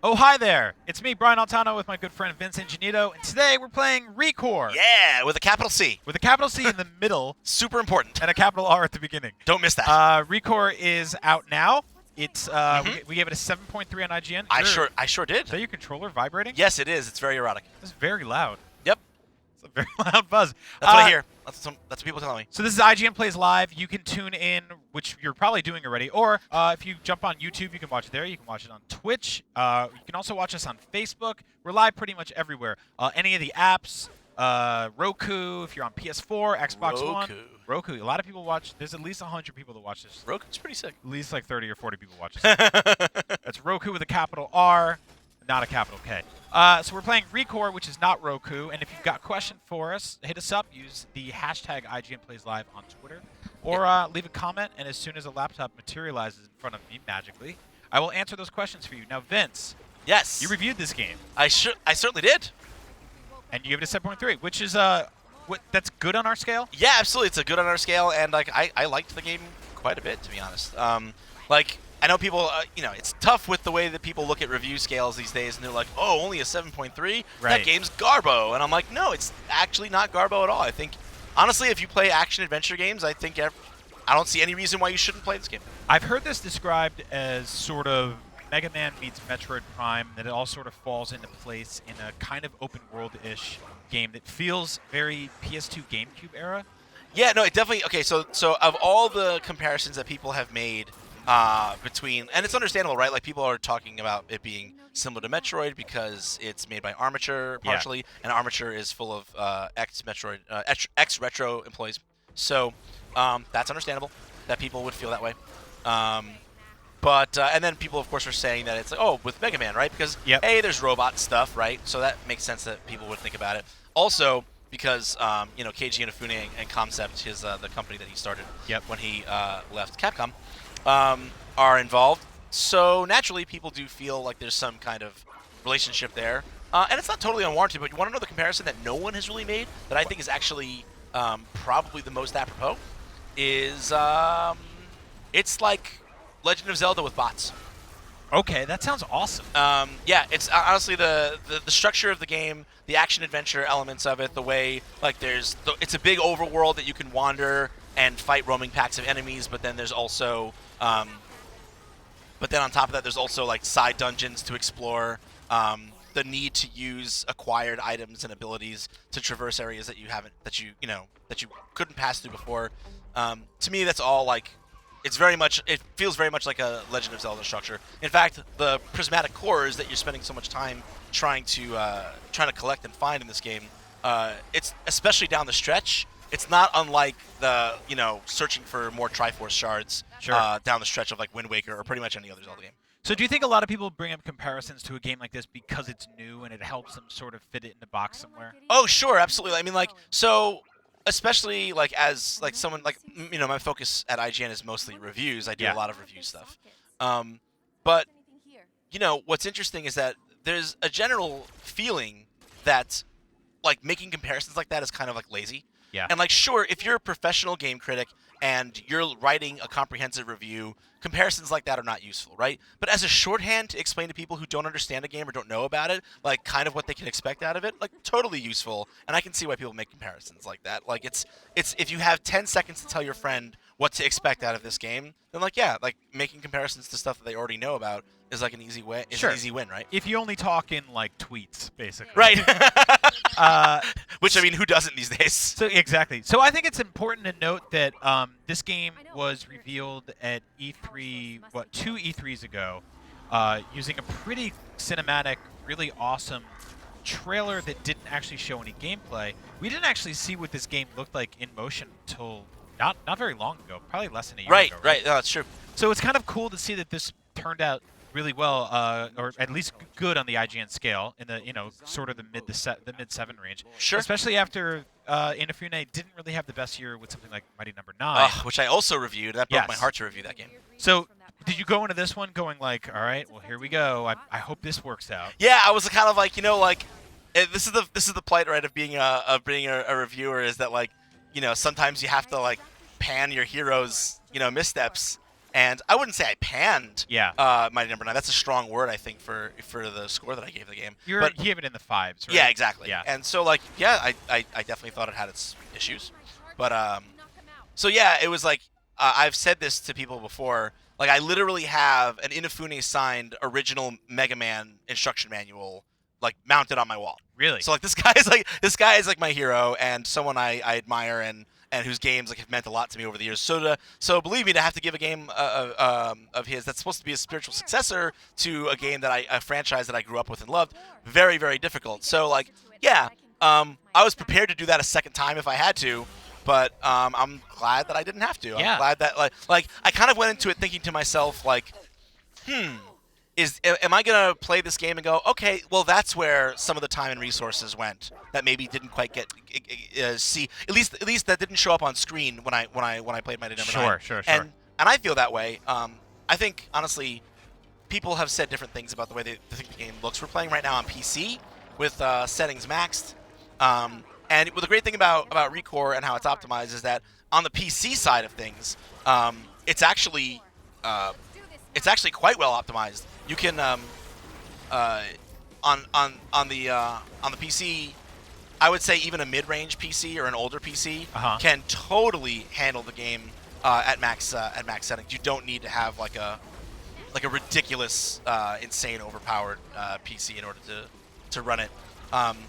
Oh, hi there! It's me, Brian Altano, with my good friend Vince Ingenito, and today we're playing ReCore. Yeah, with a capital C. With a capital C in the middle Super important. and a capital R at the beginning. Don't miss that. ReCore is out now. It's we gave it a 7.3 on IGN. I sure did. Is that your controller vibrating? Yes, it is. It's very erotic. It's very loud. Yep. It's a very loud buzz. That's what I hear. That's what people tell me. So this is IGN Plays Live. You can tune in, which you're probably doing already, or if you jump on YouTube, you can watch it there. You can watch it on Twitch. You can also watch us on Facebook. We're live pretty much everywhere. Any of the apps, Roku, if you're on PS4, Xbox One. Roku. A lot of people watch. There's at least 100 people that watch this. Roku's pretty sick. At least like 30 or 40 people watch this. That's Roku with a capital R, not a capital K. So we're playing ReCore, which is not Roku. And if you've got a question for us, hit us up. Use the hashtag IGNPlaysLive on Twitter. Or leave a comment, and as soon as a laptop materializes in front of me magically, I will answer those questions for you. Now, Vince. Yes. You reviewed this game. I certainly did. And you gave it a 7.3, which is that's good on our scale? Yeah, absolutely. It's a good on our scale, and like I liked the game quite a bit, to be honest. Like, I know people, it's tough with the way that people look at review scales these days, and they're like, oh, only a 7.3? Right. That game's garbo. And I'm like, no, it's actually not garbo at all. I think, honestly, if you play action-adventure games, I don't see any reason why you shouldn't play this game. I've heard this described as sort of Mega Man meets Metroid Prime, that it all sort of falls into place in a kind of open world-ish game that feels very PS2 GameCube era. Yeah, no, it definitely. Okay, so of all the comparisons that people have made between, and it's understandable, right? Like, people are talking about it being similar to Metroid because it's made by Armature partially, and Armature is full of ex-Retro employees. So that's understandable that people would feel that way. But and then people, of course, are saying that it's like, oh, with Mega Man, right? Because hey, there's robot stuff, right? So that makes sense that people would think about it. Also, because Keiji Inafune and Concept, the company that he started when he left Capcom, are involved. So naturally, people do feel like there's some kind of relationship there, and it's not totally unwarranted. But you want to know the comparison that no one has really made that I think is actually probably the most apropos is it's like Legend of Zelda with bots. Okay, that sounds awesome. Yeah, it's honestly the structure of the game, the action-adventure elements of it, the way, like, it's a big overworld that you can wander and fight roaming packs of enemies, but then there's also, but then on top of that, there's also, like, side dungeons to explore, the need to use acquired items and abilities to traverse areas that you couldn't pass through before. To me, that's all, like, it feels very much like a Legend of Zelda structure. In fact, the prismatic cores that you're spending so much time trying to collect and find in this game, it's especially down the stretch. It's not unlike the searching for more Triforce shards down the stretch of like Wind Waker or pretty much any other Zelda game. So do you think a lot of people bring up comparisons to a game like this because it's new and it helps them sort of fit it in the box somewhere? Oh, sure, absolutely. I mean, like, so. Especially like as like someone like my focus at IGN is mostly reviews. I do a lot of review stuff. But what's interesting is that there's a general feeling that like making comparisons like that is kind of like lazy. Yeah. And like, sure, if you're a professional game critic and you're writing a comprehensive review, comparisons like that are not useful, right? But as a shorthand to explain to people who don't understand a game or don't know about it, like kind of what they can expect out of it, like totally useful. And I can see why people make comparisons like that. Like it's if you have 10 seconds to tell your friend what to expect out of this game, then like making comparisons to stuff that they already know about is like an easy way. It's an easy win, right? If you only talk in like tweets, basically. Right. Which, I mean, who doesn't these days? So exactly. So I think it's important to note that this game was revealed at E3, 2 E3s ago, using a pretty cinematic, really awesome trailer that didn't actually show any gameplay. We didn't actually see what this game looked like in motion until not very long ago, probably less than a year ago. Right. No, that's true. So it's kind of cool to see that this turned out really well, or at least good on the IGN scale, in the sort of the mid 7 range. Sure. Especially after Inafune didn't really have the best year with something like Mighty Number 9, which I also reviewed. That broke my heart to review that game. So did you go into this one going like, all right, well here we go. I hope this works out. Yeah, I was kind of like this is the plight, right, of being a reviewer, is that like sometimes you have to like pan your heroes missteps And I wouldn't say I panned Yeah. Mighty Number 9. That's a strong word, I think, for the score that I gave the game. You gave it in the 5s, right? Yeah, exactly. Yeah. And so, like, yeah, I definitely thought it had its issues. But, so yeah, it was like, I've said this to people before. Like, I literally have an Inafune signed original Mega Man instruction manual, like, mounted on my wall. Really? So, like, this guy is like my hero and someone I admire and whose games like have meant a lot to me over the years. So believe me, to have to give a game of his that's supposed to be a spiritual successor to a game that a franchise that I grew up with and loved, very, very difficult. So, like, yeah, I was prepared to do that a second time if I had to, but I'm glad that I didn't have to. Yeah. I'm glad that like I kind of went into it thinking to myself like, am I gonna play this game and go, okay, well that's where some of the time and resources went that maybe didn't quite get see at least that didn't show up on screen when I played Mighty Number 9. Sure. And I feel that way. I think honestly, people have said different things about the way they think the game looks. We're playing right now on PC with settings maxed. And the great thing about ReCore and how it's optimized is that on the PC side of things, it's actually quite well optimized. You can on the PC, I would say even a mid-range PC or an older PC can totally handle the game at max settings. You don't need to have like a ridiculous, insane, overpowered PC in order to run it.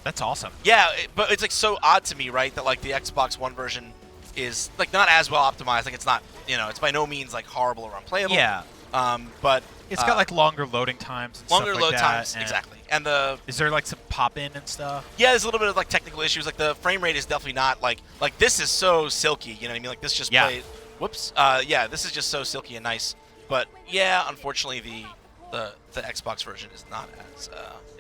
That's awesome. Yeah, but it's like so odd to me, right? That like the Xbox One version is like not as well optimized. Like it's not, it's by no means like horrible or unplayable. Yeah. But it's got like longer loading times. And longer stuff like load that, times, exactly. And is there like some pop in and stuff? Yeah, there's a little bit of like technical issues. Like the frame rate is definitely not like this is so silky. You know what I mean? Like this just played. Whoops. Yeah, this is just so silky and nice. But yeah, unfortunately the Xbox version is not as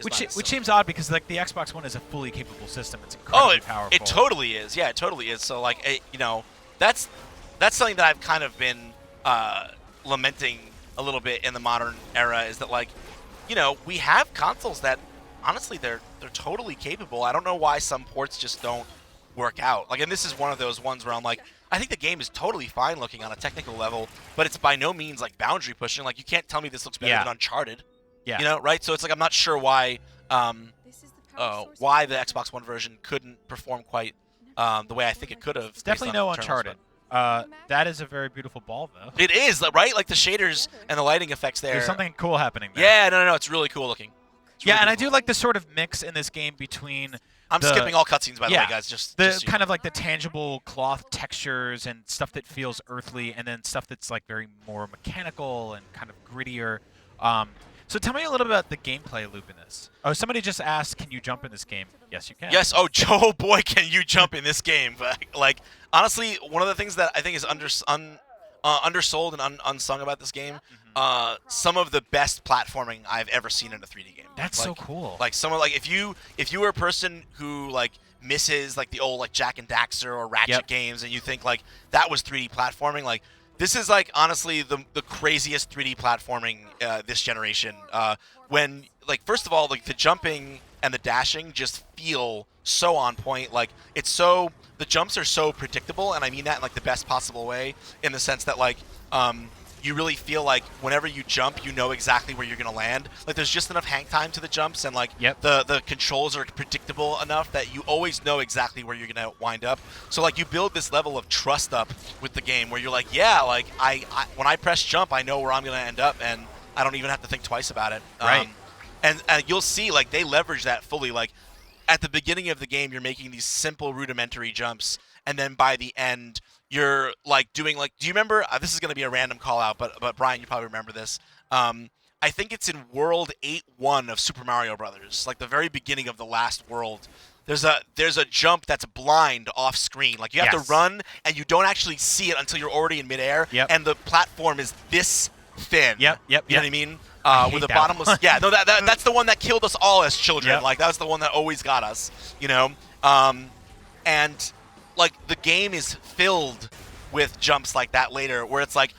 which seems odd because like the Xbox One is a fully capable system. It's incredibly powerful. It totally is. Yeah, it totally is. So like that's something that I've kind of been lamenting a little bit in the modern era is that like we have consoles that honestly they're totally capable. I don't know why some ports just don't work out. Like, and this is one of those ones where I'm like, I think the game is totally fine looking on a technical level, but it's by no means like boundary pushing. Like, you can't tell me this looks better than Uncharted. Yeah. Right? So it's like I'm not sure why the Xbox One version couldn't perform quite the way I think it could have. It's definitely no Uncharted. That is a very beautiful ball, though. It is, right? Like the shaders and the lighting effects there. There's something cool happening there. Yeah, no, it's really cool looking. And I do like the sort of mix in this game between. I'm skipping all cutscenes, by the way, guys. Just kind of like the tangible cloth textures and stuff that feels earthly, and then stuff that's like very more mechanical and kind of grittier. So tell me a little bit about the gameplay loop in this. Oh, somebody just asked, can you jump in this game? Yes, you can. Yes. Oh, Joe, boy, can you jump in this game? Like, honestly, one of the things that I think is undersold and unsung about this game, some of the best platforming I've ever seen in a 3D game. That's so cool. Like, if you were a person who like misses like the old like Jak and Daxter or Ratchet games, and you think like that was 3D platforming, like. This is like honestly the craziest 3D platforming this generation. When like first of all like the jumping and the dashing just feel so on point. Like the jumps are so predictable, and I mean that in like the best possible way, in the sense that like you really feel like whenever you jump, you know exactly where you're gonna land. Like there's just enough hang time to the jumps, and like the controls are predictable enough that you always know exactly where you're gonna wind up. So like you build this level of trust up with the game where you're like, yeah, like I when I press jump, I know where I'm gonna end up, and I don't even have to think twice about it. Right. And you'll see like they leverage that fully. Like at the beginning of the game, you're making these simple rudimentary jumps, and then by the end, you're like doing like. Do you remember? This is going to be a random call out, but Brian, you probably remember this. I think it's in World 8-1 of Super Mario Brothers, like the very beginning of the last world. There's a jump that's blind off screen. Like you have to run, and you don't actually see it until you're already in midair, and the platform is this thin. You know what I mean? With the bottomless. That's the one that killed us all as children. Like that was the one that always got us. And like the game is filled with jumps like that later, where it's like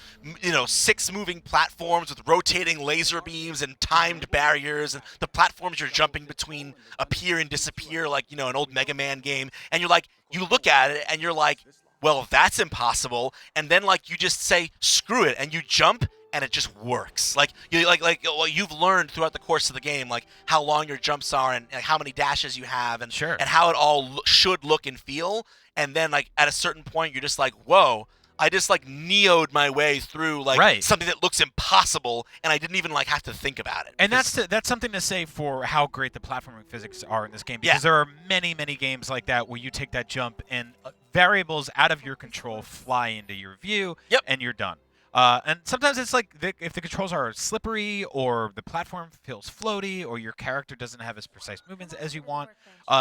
6 moving platforms with rotating laser beams and timed barriers, and the platforms you're jumping between appear and disappear like an old Mega Man game, and you're like, you look at it and you're like, well, that's impossible. And then like you just say screw it and you jump and it just works. Like well, you've learned throughout the course of the game like how long your jumps are and how many dashes you have and Sure. and how it all should look and feel. And then like at a certain point you're just like, whoa, I just like neoed my way through like something that looks impossible, and I didn't even like have to think about it. And that's something to say for how great the platforming physics are in this game, because there are many games like that where you take that jump and variables out of your control fly into your view, and you're done. And sometimes it's like if the controls are slippery or the platform feels floaty or your character doesn't have as precise movements as you want,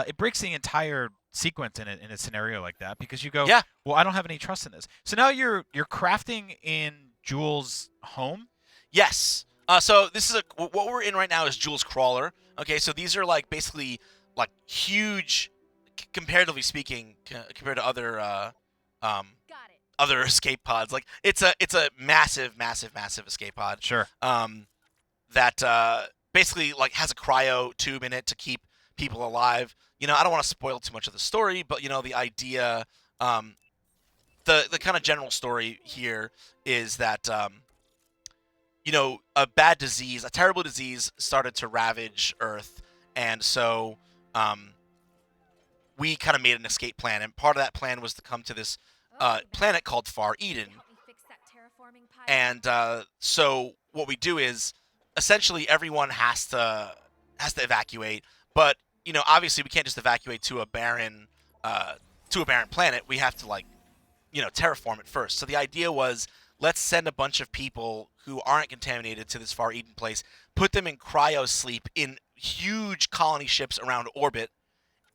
it breaks the entire sequence in a scenario like that, because you go, well, I don't have any trust in this. So now you're crafting in Jules' home. Yes. So this is what we're in right now is Jules' Crawler. Okay, so these are like basically like huge, comparatively speaking, compared to other escape pods. Like it's a massive escape pod. Sure. That basically like has a cryo tube in it to keep people alive. You know, I don't want to spoil too much of the story, but you know, the idea, the kind of general story here is that you know, a bad disease, a terrible disease started to ravage Earth, and so we kind of made an escape plan, and part of that plan was to come to this planet called Far Eden. And so what we do is essentially everyone has to evacuate, but you know, obviously we can't just evacuate to a barren planet. We have to like, you know, terraform it first. So the idea was, let's send a bunch of people who aren't contaminated to this Far Eden place, put them in cryo sleep in huge colony ships around orbit,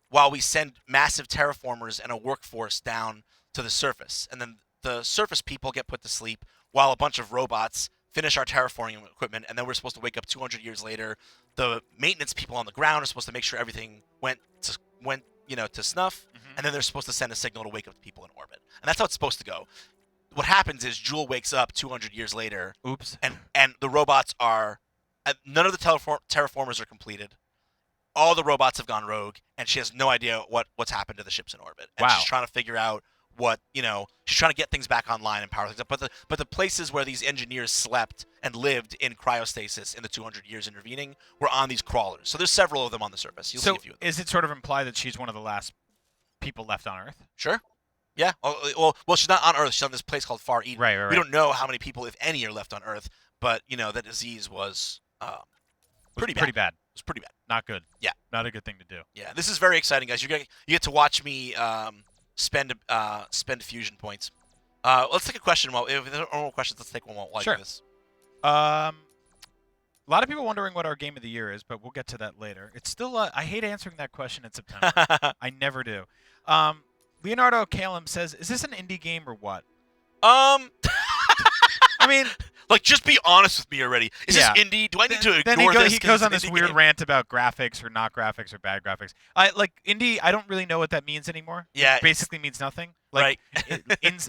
while we send massive terraformers and a workforce down to the surface. And then the surface people get put to sleep while a bunch of robots finish our terraforming equipment, and then we're supposed to wake up 200 years later. The maintenance people on the ground are supposed to make sure everything went to snuff, and then they're supposed to send a signal to wake up the people in orbit. And that's how it's supposed to go. What happens is Jewel wakes up 200 years later. Oops. And the robots are... none of the terraformers are completed. All the robots have gone rogue, and she has no idea what's happened to the ships in orbit. And she's trying to figure out what, you know, she's trying to get things back online and power things up. But the places where these engineers slept and lived in cryostasis in the 200 years intervening were on these crawlers. So there's several of them on the surface. You'll see a few of them. Is it sort of implied that she's one of the last people left on Earth? Sure. Yeah. Well, she's not on Earth. She's on this place called Far Eden. Right. We don't know how many people, if any, are left on Earth. But, you know, the disease was pretty bad. Pretty bad. It was pretty bad. Not good. Yeah. Not a good thing to do. Yeah. This is very exciting, guys. You get to watch me spend fusion points. Let's take a question. Well, if there are no more questions, let's take one while I do this. A lot of people wondering what our game of the year is, but we'll get to that later. It's still I hate answering that question in September. I never do. Leonardo Kalem says, "Is this an indie game or what?" I mean, like, just be honest with me already. Is this indie? Do I need to ignore this? He goes on this weird rant about graphics or not graphics or bad graphics. Indie, I don't really know what that means anymore. Yeah, it basically means nothing. Like,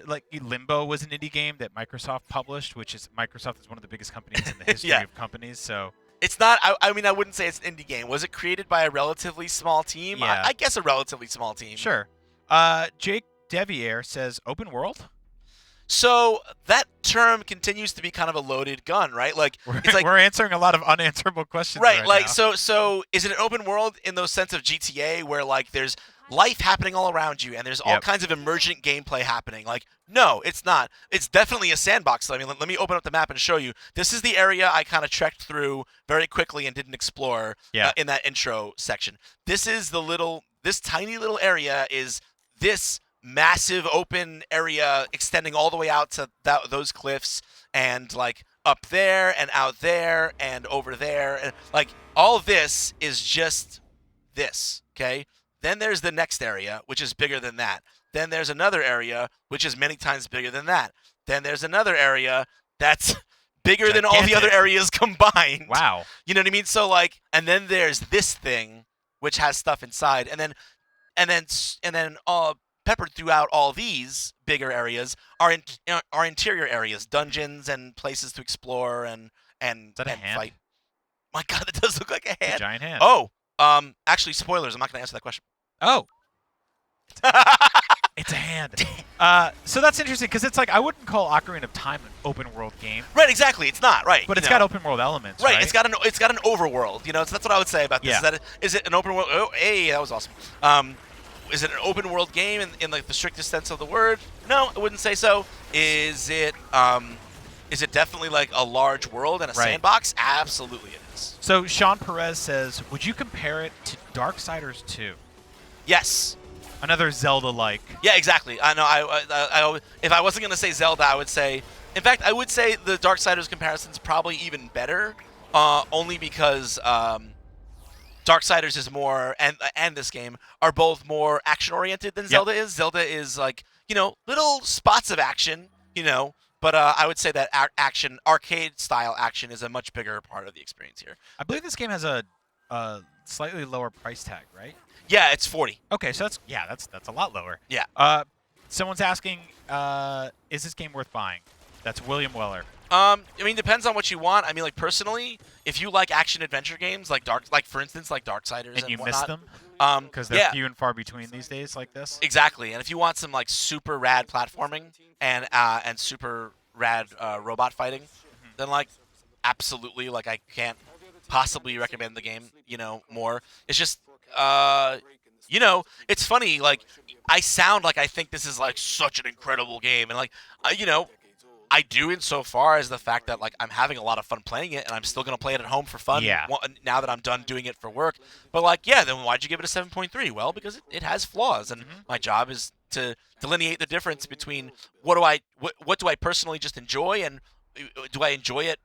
like Limbo was an indie game that Microsoft published, which is Microsoft is one of the biggest companies in the history of companies. So it's not. I mean, I wouldn't say it's an indie game. Was it created by a relatively small team? Yeah. I guess a relatively small team. Sure. Jake Devier says, "Open world." So that term continues to be kind of a loaded gun, right? Like it's like we're answering a lot of unanswerable questions. Right. Like now. So is it an open world in the sense of GTA where like there's life happening all around you and there's all kinds of emergent gameplay happening? Like, no, it's not. It's definitely a sandbox. I mean, let me open up the map and show you. This is the area I kind of trekked through very quickly and didn't explore in that intro section. This tiny little area is this massive open area extending all the way out to those cliffs and like up there and out there and over there, and like all of this is just this. Okay, then there's the next area which is bigger than that. Then there's another area which is many times bigger than that. Then there's another area that's bigger than all the other areas combined. Wow. You know what I mean? So like, and then there's this thing which has stuff inside, and then peppered throughout all these bigger areas are interior areas, dungeons and places to explore and fight. My God, that does look like a hand. It's a giant hand. Oh, actually, spoilers. I'm not going to answer that question. Oh. It's a hand. So that's interesting because it's like I wouldn't call Ocarina of Time an open world game. Right, exactly. It's not, right. But it's got open world elements, right? right? It's got an overworld. So that's what I would say about this. Yeah. Is it an open world? Oh, hey, that was awesome. Is it an open world game in like the strictest sense of the word? No, I wouldn't say so. Is it definitely like a large world and a sandbox? Absolutely it is. So Sean Perez says, would you compare it to Darksiders 2? Yes. Another Zelda-like. Yeah, exactly. I know. I if I wasn't gonna say Zelda, I would say. In fact, I would say the Darksiders comparison is probably even better, only because Darksiders is more, and this game are both more action oriented than Zelda is. Zelda is like little spots of action, But I would say that arcade style action, is a much bigger part of the experience here. I believe this game has a slightly lower price tag, right? Yeah, it's 40. Okay, so that's a lot lower. Yeah. Someone's asking, is this game worth buying? That's William Weller. I mean, depends on what you want. I mean, like personally, if you like action adventure games, like for instance, like Darksiders and you whatnot, miss them, because they're yeah. few and far between these days, like this. Exactly, and if you want some like super rad platforming and super rad robot fighting, then like absolutely, like I can't possibly recommend the game, more. It's just, it's funny. Like I sound like I think this is like such an incredible game, and like, I do insofar as the fact that like I'm having a lot of fun playing it, and I'm still gonna play it at home for fun. Yeah. Now that I'm done doing it for work, but like, yeah, then why'd you give it a 7.3? Well, because it has flaws, and my job is to delineate the difference between what do I personally just enjoy, and do I enjoy it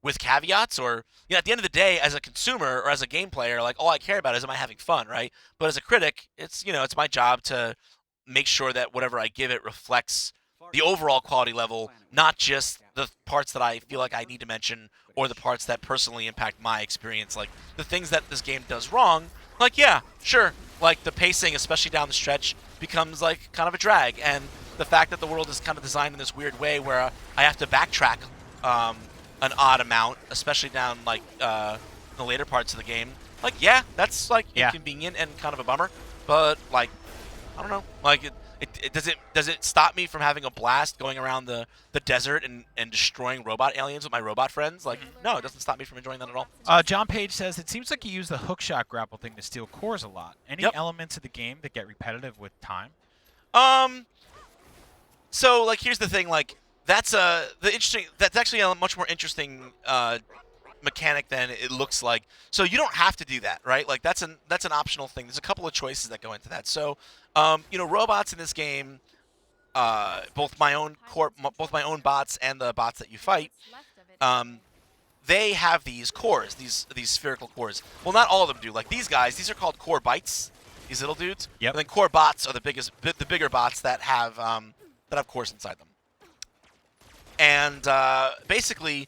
with caveats, or at the end of the day, as a consumer or as a game player, like all I care about is am I having fun, right? But as a critic, it's it's my job to make sure that whatever I give it reflects the overall quality level, not just the parts that I feel like I need to mention or the parts that personally impact my experience. Like the things that this game does wrong, like yeah, sure, like the pacing, especially down the stretch, becomes like kind of a drag, and the fact that the world is kind of designed in this weird way where I have to backtrack an odd amount, especially down like the later parts of the game. Like yeah, that's like inconvenient and kind of a bummer, but like I don't know, like does it stop me from having a blast going around the desert and destroying robot aliens with my robot friends? Like, no, it doesn't stop me from enjoying that at all. John Page says, it seems like you use the hookshot grapple thing to steal cores a lot. Any elements of the game that get repetitive with time? So, like, here's the thing. Like, that's actually a much more interesting mechanic than it looks like. So you don't have to do that, right? Like that's an optional thing. There's a couple of choices that go into that. So robots in this game, both my own bots and the bots that you fight, they have these cores, these spherical cores. Well, not all of them do. Like these guys, these are called core bites. These little dudes. Yep. And then core bots are the bigger bots that have cores inside them. And basically,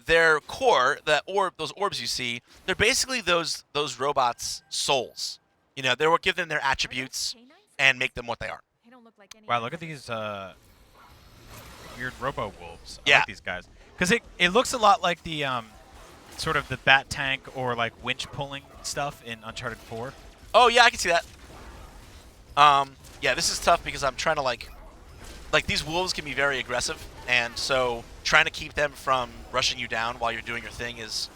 their core, those orbs you see, they're basically those robots' souls. They will give them their attributes and make them what they are. Wow, look at these weird robo-wolves. I Yeah. like these guys. Because it looks a lot like the sort of the bat tank or like winch pulling stuff in Uncharted 4. Oh, yeah, I can see that. Yeah, this is tough because I'm trying to like these wolves can be very aggressive, and so trying to keep them from rushing you down while you're doing your thing is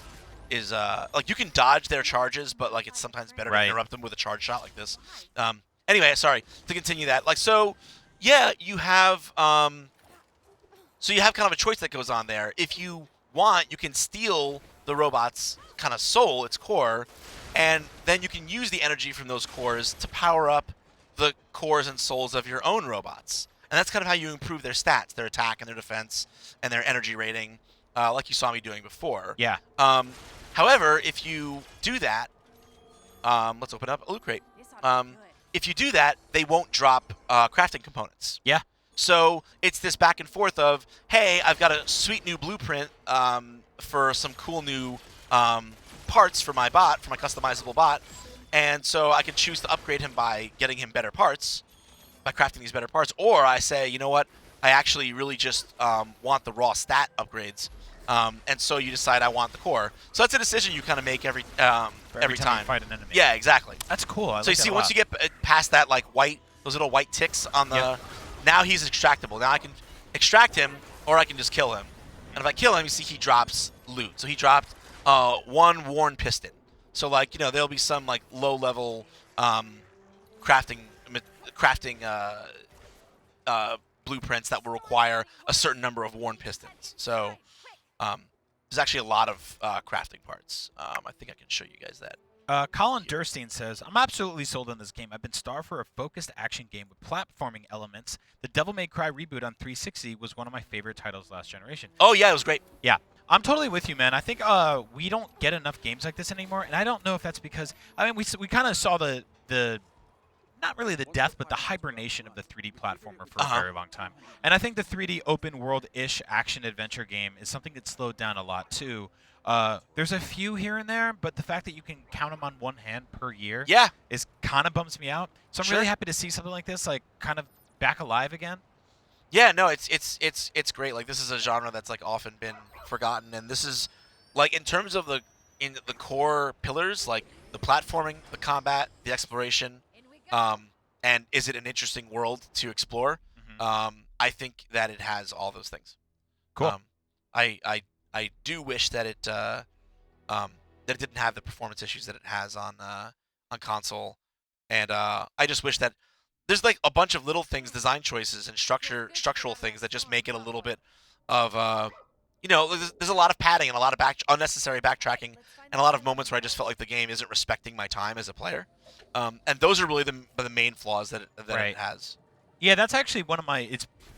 like you can dodge their charges, but like it's sometimes better to interrupt them with a charge shot like this. Anyway, sorry, to continue that. Like so, yeah, you have kind of a choice that goes on there. If you want, you can steal the robot's kind of soul, its core, and then you can use the energy from those cores to power up the cores and souls of your own robots. And that's kind of how you improve their stats, their attack and their defense and their energy rating, like you saw me doing before. Yeah. However, if you do that, let's open up a loot crate. If you do that, they won't drop crafting components. Yeah. So it's this back and forth of, hey, I've got a sweet new blueprint for some cool new parts for my bot, for my customizable bot, and so I can choose to upgrade him by getting him better parts, by crafting these better parts, or I say, you know what, I actually really just want the raw stat upgrades, And so you decide I want the core. So that's a decision you kind of make every time time. you fight an enemy. Yeah, exactly. That's cool. I So you like that see, a once lot. you get past that like those little white ticks on the, Yep. now he's extractable. Now I can extract him, or I can just kill him. And if I kill him, you see he drops loot. So he dropped 1 worn piston. So like there'll be some like low level crafting blueprints that will require a certain number of worn pistons. So there's actually a lot of crafting parts. I think I can show you guys that. Colin Durstein says, I'm absolutely sold on this game. I've been starved for a focused action game with platforming elements. The Devil May Cry reboot on 360 was one of my favorite titles last generation. Oh, yeah, it was great. Yeah, I'm totally with you, man. I think we don't get enough games like this anymore, and I don't know if that's because, I mean, we kind of saw the not really the death, but the hibernation of the 3D platformer for a very long time. And I think the 3D open world-ish action-adventure game is something that slowed down a lot, too. There's a few here and there, but the fact that you can count them on one hand per year is kind of bums me out. So I'm really happy to see something like this, like, kind of back alive again. Yeah, no, it's great. Like, this is a genre that's, like, often been forgotten. And this is, like, in terms of the core pillars, like, the platforming, the combat, the exploration, and is it an interesting world to explore? I think that it has all those things. Cool. I do wish that it didn't have the performance issues that it has on console, and I just wish that there's like a bunch of little things, design choices and structural things that just make it a little bit of there's a lot of padding and a lot of unnecessary backtracking and a lot of moments where I just felt like the game isn't respecting my time as a player. And those are really the main flaws that it has. Yeah, that's actually one of my.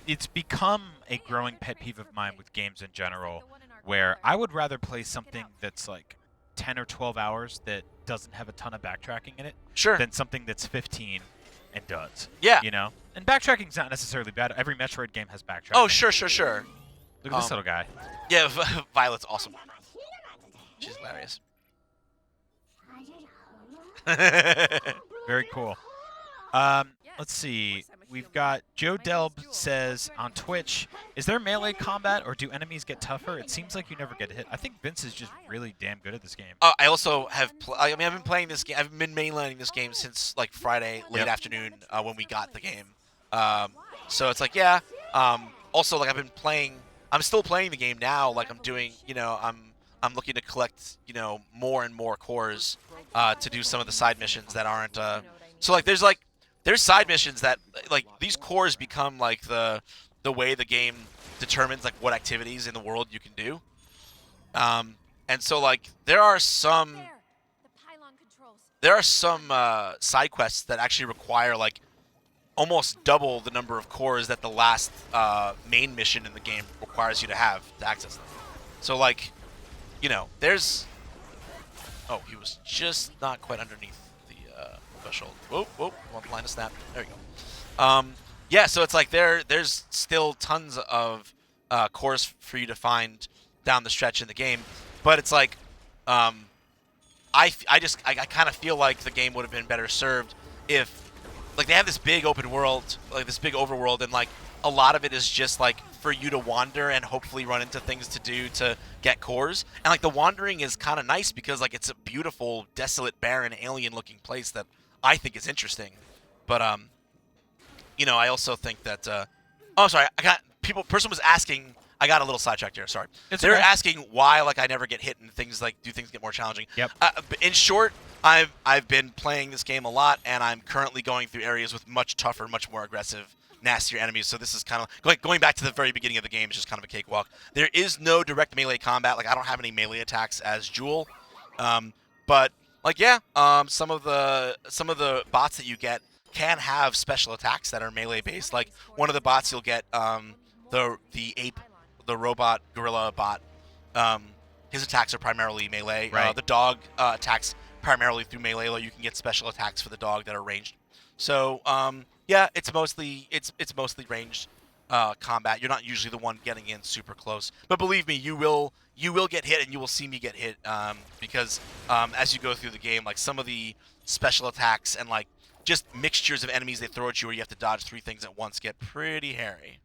It's become a growing pet peeve of mine with games in general, where I would rather play something that's like 10 or 12 hours that doesn't have a ton of backtracking in it, than something that's 15 and does. Yeah. And backtracking's not necessarily bad. Every Metroid game has backtracking. Oh, sure. Look at this little guy. Yeah, Violet's awesome. She's hilarious. Very cool. Let's see. We've got Joe Delb says on Twitch, is there melee combat or do enemies get tougher? It seems like you never get hit. I think Vince is just really damn good at this game. I also have I've been playing this game. I've been mainlining this game since like Friday late afternoon when we got the game. So it's like also like I'm still playing the game now. Like I'm doing, I'm looking to collect, more and more cores to do some of the side missions that aren't. So like there's side missions that like these cores become like the way the game determines like what activities in the world you can do. And so like there are some side quests that actually require like almost double the number of cores that the last main mission in the game requires you to have to access them. So like, there's... Oh, he was just not quite underneath the threshold. Whoa, one line of snap. There you go. Yeah, so it's like there's still tons of cores for you to find down the stretch in the game, but it's like I kind of feel like the game would have been better served if like they have this big open world, like this big overworld, and like a lot of it is just like for you to wander and hopefully run into things to do to get cores. And like the wandering is kind of nice because like it's a beautiful, desolate, barren, alien-looking place that I think is interesting. But I also think that oh, sorry, person was asking. I got a little sidetracked here. Sorry. They're asking why like I never get hit and things get more challenging. Yep. In short, I've been playing this game a lot, and I'm currently going through areas with much tougher, much more aggressive, nastier enemies. So this is kind of like going back to the very beginning of the game. It's just kind of a cakewalk. There is no direct melee combat. Like I don't have any melee attacks as Jewel, but like some of the bots that you get can have special attacks that are melee based. Like one of the bots you'll get, the ape. The robot gorilla bot, his attacks are primarily melee. Right. The dog attacks primarily through melee, though you can get special attacks for the dog that are ranged. So it's mostly ranged combat. You're not usually the one getting in super close, but believe me, you will get hit, and you will see me get hit because as you go through the game, like some of the special attacks and like just mixtures of enemies they throw at you, where you have to dodge 3 things at once, get pretty hairy.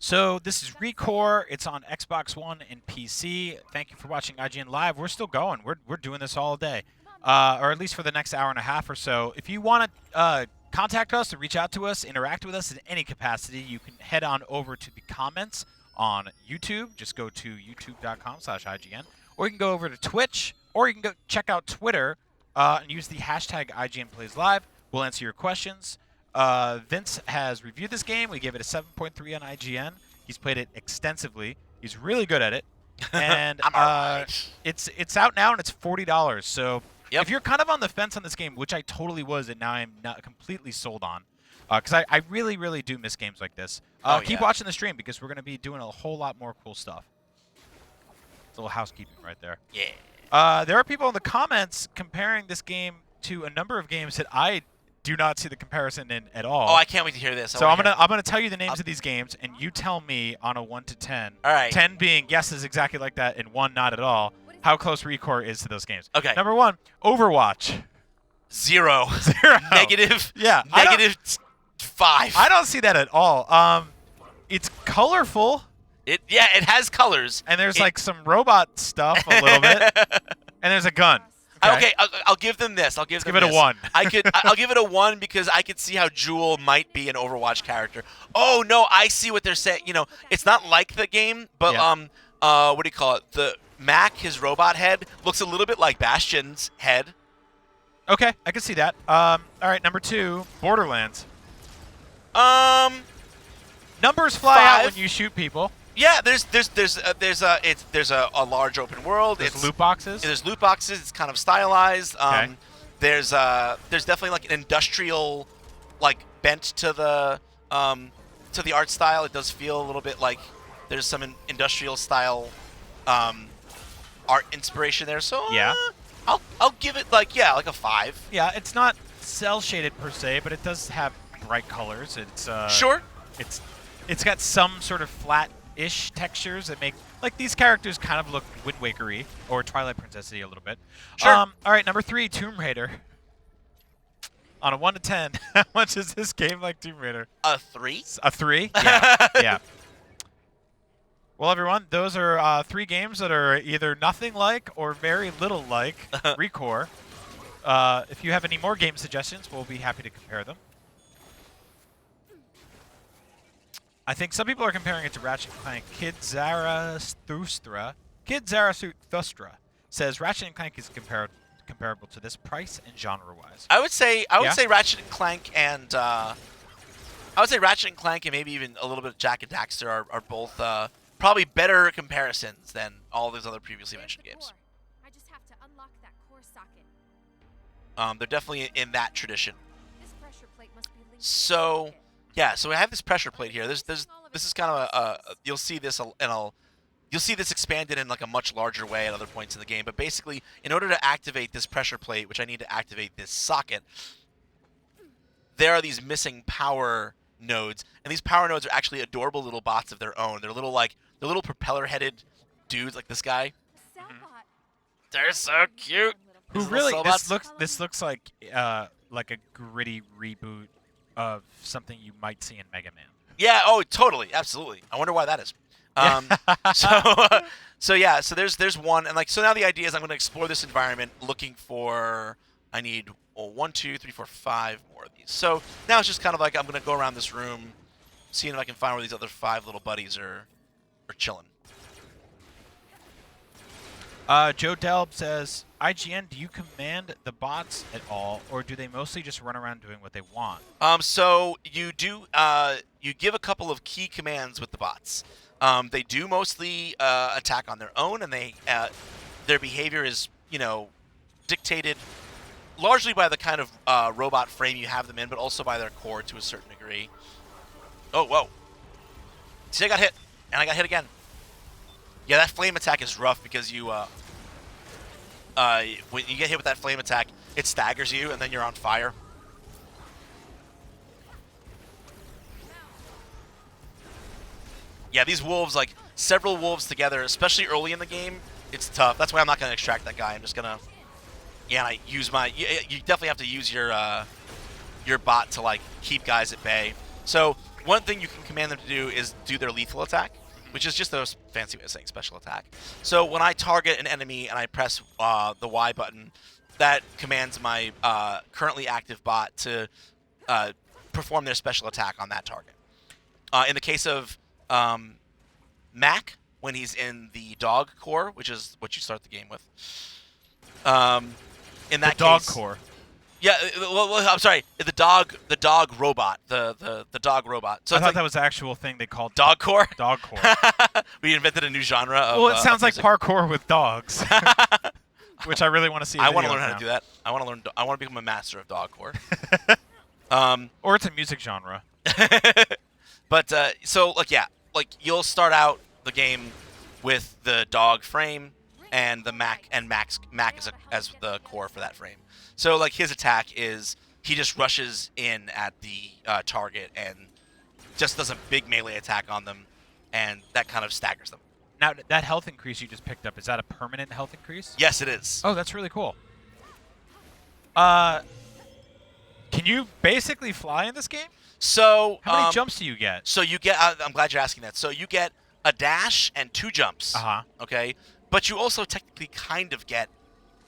So this is ReCore. It's on Xbox One and PC. Thank you for watching IGN Live. We're still going. We're doing this all day, or at least for the next hour and a half or so. If you want to contact us or reach out to us, interact with us in any capacity, you can head on over to the comments on YouTube. Just go to youtube.com/IGN, or you can go over to Twitch, or you can go check out Twitter and use the hashtag IGNPlaysLive. We'll answer your questions. Vince has reviewed this game. We gave it a 7.3 on IGN. He's played it extensively. He's really good at it. And it's out now, and it's $40. So if you're kind of on the fence on this game, which I totally was, and now I'm not completely sold on, because I really, really do miss games like this, keep watching the stream because we're going to be doing a whole lot more cool stuff. It's a little housekeeping right there. Yeah. There are people in the comments comparing this game to a number of games that I do not see the comparison in at all. Oh, I can't wait to hear this. So I'm gonna tell you the names of these games, and you tell me on a 1 to 10. All right. 10 being yes is exactly like that, and 1 not at all. How close ReCore is to those games? Okay. Number 1, Overwatch. 0. 0. Negative. Yeah. Negative 5. I don't see that at all. It's colorful. It has colors. And there's like some robot stuff a little bit. And there's a gun. Okay, I'll give them this. I'll give it a 1. I'll give it a 1 because I could see how Jewel might be an Overwatch character. Oh no, I see what they're saying. You know, it's not like the game, but what do you call it? The Mac, his robot head, looks a little bit like Bastion's head. Okay, I can see that. All right, number 2, Borderlands. Numbers fly 5. out when you shoot people. Yeah, there's a large open world. There's loot boxes. There's loot boxes. It's kind of stylized. Okay. There's definitely like an industrial like bent to the art style. It does feel a little bit like there's some industrial style art inspiration there. So yeah, I'll give it like a 5. Yeah, it's not cell shaded per se, but it does have bright colors. It's sure. It's got some sort of flat-ish textures that make like these characters kind of look Wind Waker-y or Twilight Princess-y a little bit. Sure. All right, number 3, Tomb Raider. On a 1 to 10, how much is this game like Tomb Raider? A 3. A 3? Yeah. Yeah. Well, everyone, those are 3 games that are either nothing like or very little like ReCore. If you have any more game suggestions, we'll be happy to compare them. I think some people are comparing it to Ratchet & Clank. Kid Zarathustra says Ratchet & Clank is comparable to this price and genre-wise. I would say Ratchet & Clank and maybe even a little bit of Jak and Daxter are both probably better comparisons than all those other previously mentioned games. I just have to unlock that core socket. They're definitely in that tradition. This pressure plate must be linked. So yeah, so I have this pressure plate here. This is kind of you'll see this you'll see this expanded in like a much larger way at other points in the game. But basically, in order to activate this pressure plate, which I need to activate this socket, there are these missing power nodes, and these power nodes are actually adorable little bots of their own. They're little propeller-headed dudes like this guy. They're so cute. Who really? This looks like a gritty reboot of something you might see in Mega Man. Yeah. Oh, totally. Absolutely. I wonder why that is. So there's one, and so now the idea is I'm going to explore this environment looking for. I need 1, 2, 3, 4, 5 more of these. So now it's just kind of like I'm going to go around this room, seeing if I can find where these other 5 little buddies are chilling. Joe Delb says, IGN, do you command the bots at all, or do they mostly just run around doing what they want? So you do you give a couple of key commands with the bots. They do mostly attack on their own, and their behavior is dictated largely by the kind of robot frame you have them in, but also by their core to a certain degree. Oh, whoa. See, I got hit, and I got hit again. Yeah, that flame attack is rough because you, when you get hit with that flame attack, it staggers you, and then you're on fire. Yeah, these wolves, like several wolves together, especially early in the game, it's tough. That's why I'm not going to extract that guy. I'm just going to, and I use my, you definitely have to use your bot to keep guys at bay. So one thing you can command them to do is do their lethal attack, which is just a fancy way of saying special attack. So when I target an enemy and I press the Y button, that commands my currently active bot to perform their special attack on that target. In the case of Mac, when he's in the dog core, which is what you start the game with, in that dog case, core. yeah, well, I'm sorry, the dog robot, the dog robot. So I it's thought like that was the actual thing they called dog core. dog core. We invented a new genre. Of, Well, it sounds like music. parkour with dogs, which I really want to see. I want to learn how to do that. I want to learn. I want to become a master of dog core. Or it's a music genre. But so like you'll start out the game with the dog frame and the Mac as the core for that frame. So like his attack is he just rushes in at the target and just does a big melee attack on them, and that kind of staggers them. Now, that health increase you just picked up, is that a permanent health increase? Yes, it is. Oh, that's really cool. Can you basically fly in this game? So How many jumps do you get? So you get. I'm glad you're asking that. So you get a dash and 2 jumps. Okay, but you also technically kind of get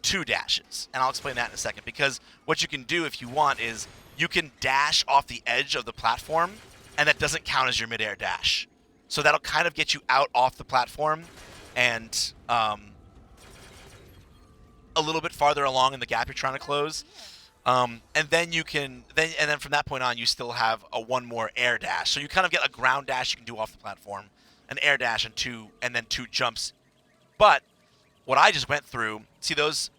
2 dashes, and I'll explain that in a second. Because what you can do if you want is you can dash off the edge of the platform, and that doesn't count as your midair dash. So that'll kind of get you out off the platform, and a little bit farther along in the gap you're trying to close. And then you can then from that point on you still have a 1 more air dash. So you kind of get a ground dash you can do off the platform, an air dash and then 2 jumps. But what I just went through, see those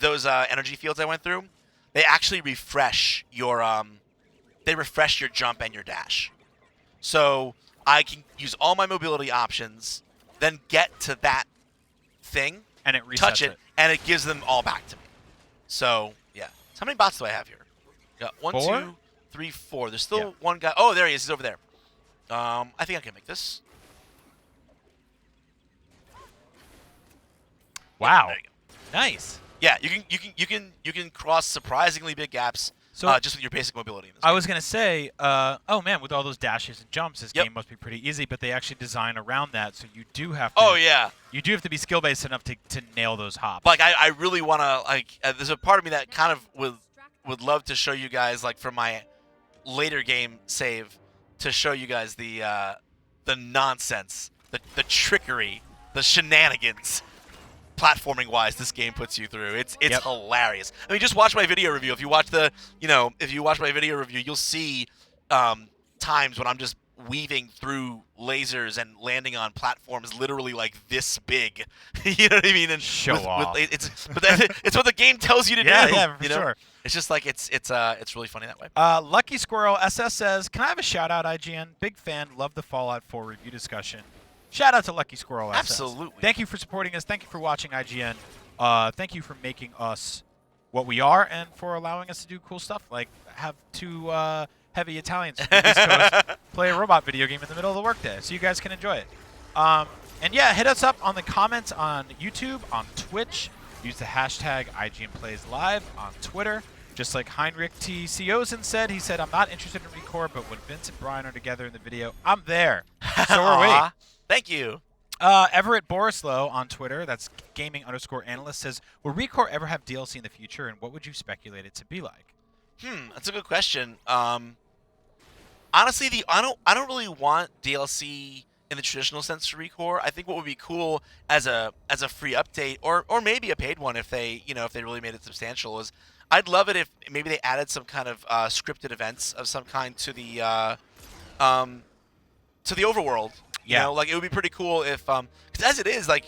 energy fields I went through? They actually refresh your jump and your dash. So I can use all my mobility options, then get to that thing, And it resets touch it, and it gives them all back to me. So yeah. So how many bots do I have here? Got 1, 4? 2, 3, 4. There's still Yeah. one guy. Oh, there he is. He's over there. I think I can make this. Wow. There you go. Nice. Yeah, you can cross surprisingly big gaps So just with your basic mobility. In this I game. was going to say, oh man, with all those dashes and jumps, this Yep. game must be pretty easy, but they actually design around that, so you do have to Oh yeah. you do have to be skill-based enough to nail those hops. Like I really want to like. There's a part of me that kind of would love to show you guys like for my later game save to show you guys the nonsense, the trickery, the shenanigans, platforming wise this game puts you through. It's Yep. hilarious. I mean, just watch my video review. If you watch my video review, you'll see times when I'm just weaving through lasers and landing on platforms literally like this big. You know what I mean? And Show off. it's what the game tells you to Yeah, do. yeah, for you know? sure. It's just like it's really funny that way. Lucky Squirrel SS says, "Can I have a shout out, IGN? Big fan. Love the Fallout 4 review discussion. Shout out to Lucky Squirrel SS. Absolutely. Thank you for supporting us. Thank you for watching IGN. Thank you for making us what we are and for allowing us to do cool stuff like have 2 heavy Italians from the East Coast play a robot video game in the middle of the workday, so you guys can enjoy it. And yeah, hit us up on the comments on YouTube, on Twitch. Use the hashtag IGNPlaysLive on Twitter. Just like Heinrich T. Siosen said, he said, "I'm not interested in ReCore, but when Vince and Brian are together in the video, I'm there." So are we. Aw, thank you. Everett Borislow on Twitter, that's gaming_analyst, says, "Will ReCore ever have DLC in the future, and what would you speculate it to be like?" That's a good question. Honestly, I don't really want DLC in the traditional sense for ReCore. I think what would be cool as a free update or maybe a paid one if they really made it substantial is I'd love it if maybe they added some kind of scripted events of some kind to the overworld. You know, like it would be pretty cool if because as it is, like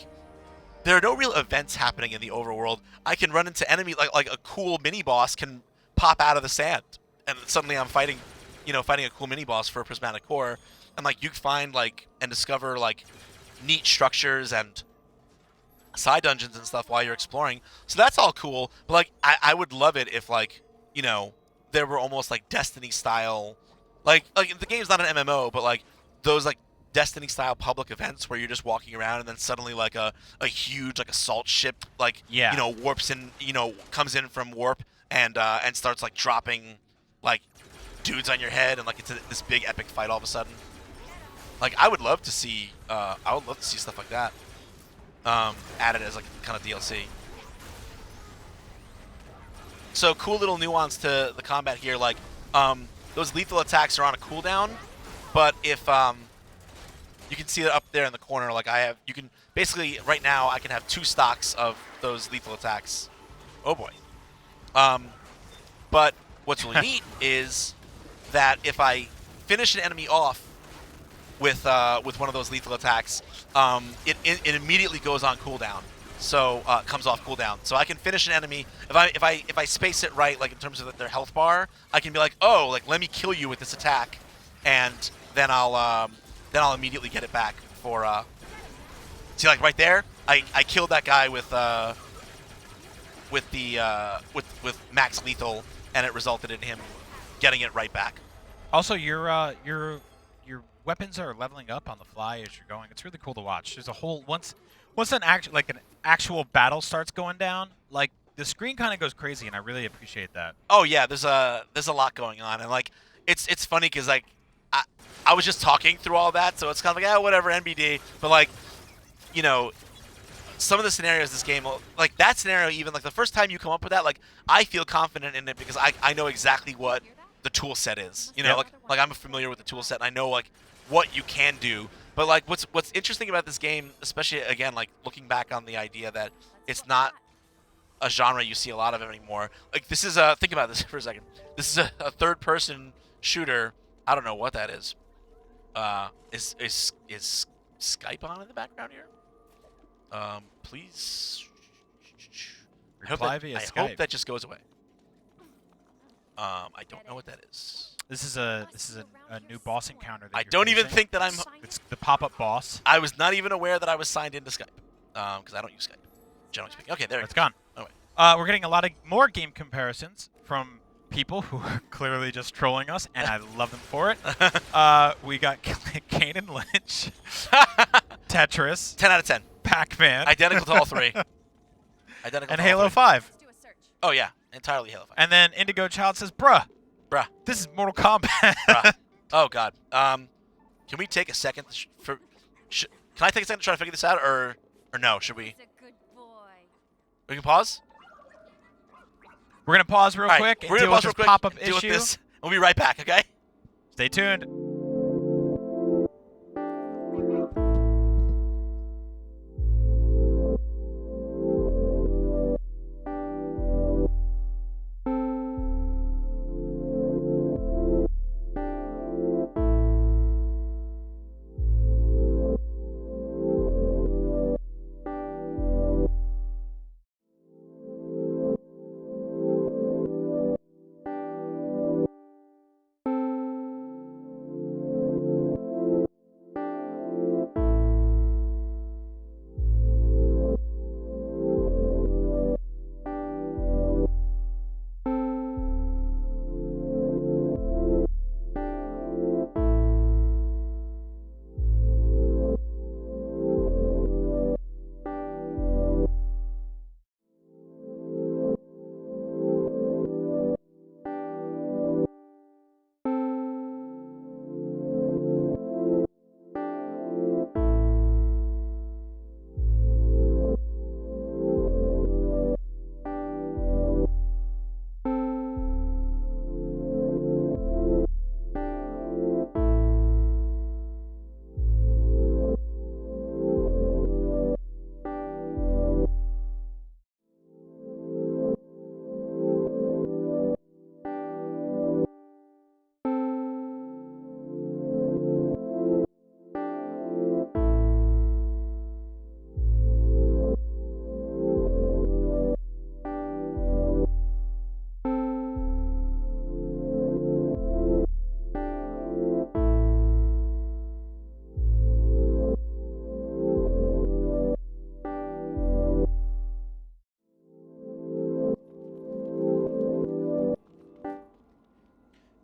there are no real events happening in the overworld. I can run into enemy like a cool mini boss can pop out of the sand, and suddenly I'm fighting a cool mini boss for a prismatic core, and like you find like and discover like neat structures and side dungeons and stuff while you're exploring. So that's all cool. But like I would love it if like there were almost like Destiny style, like the game's not an MMO, but like those like Destiny style public events where you're just walking around and then suddenly like a huge like assault ship like warps in comes in from warp and starts like dropping like dudes on your head and like it's this big epic fight all of a sudden. Like I would love to see stuff like that added as like kind of DLC. So cool little nuance to the combat here. Like those lethal attacks are on a cooldown, but if you can see it up there in the corner. Like you can basically right now I can have 2 stocks of those lethal attacks. Oh boy. But what's really neat is that if I finish an enemy off with one of those lethal attacks, it immediately goes on cooldown. So comes off cooldown. So I can finish an enemy if I space it right, like in terms of their health bar. I can be like, oh, like let me kill you with this attack, and then I'll immediately get it back for. See, like right there, I killed that guy with max lethal, and it resulted in him getting it right back. Also, your weapons are leveling up on the fly as you're going. It's really cool to watch. There's a whole once an actual battle starts going down, like the screen kind of goes crazy, and I really appreciate that. Oh yeah, there's a lot going on, and like it's funny because like I was just talking through all that, so it's kind of like whatever NBD, but like you know. Some of the scenarios this game, like that scenario, even like the first time you come up with that, like I feel confident in it because I know exactly what the tool set is. You know, like I'm familiar with the tool set and I know like what you can do. But like what's interesting about this game, especially again like looking back on the idea that it's not a genre you see a lot of anymore. Like this is think about this for a second. This is a third-person shooter. I don't know what that is. Is Skype on in the background here? Please. I hope that just goes away. I don't know what that is. This is a new boss encounter. That I don't even think that It's the pop-up boss. I was not even aware that I was signed into Skype because I don't use Skype, generally speaking. Okay, there It's gone. Anyway. We're getting a lot of more game comparisons from people who are clearly just trolling us, and I love them for it. We got Kanan Lynch, Tetris, 10 out of 10. Pac-Man, Identical to all 3. Identical. and to Halo all 3. 5. Let's do a search. Oh yeah, entirely Halo 5. And then Indigo Child says, "Bruh, this is Mortal Kombat." Bruh. Oh god. Can we take a second can I take a second to try to figure this out, or no? Should we? He's a good boy. We can pause. We're gonna pause real quick and We're deal gonna with pause real this quick. pop-up Deal with issue. this. We'll be right back. Okay. Stay tuned.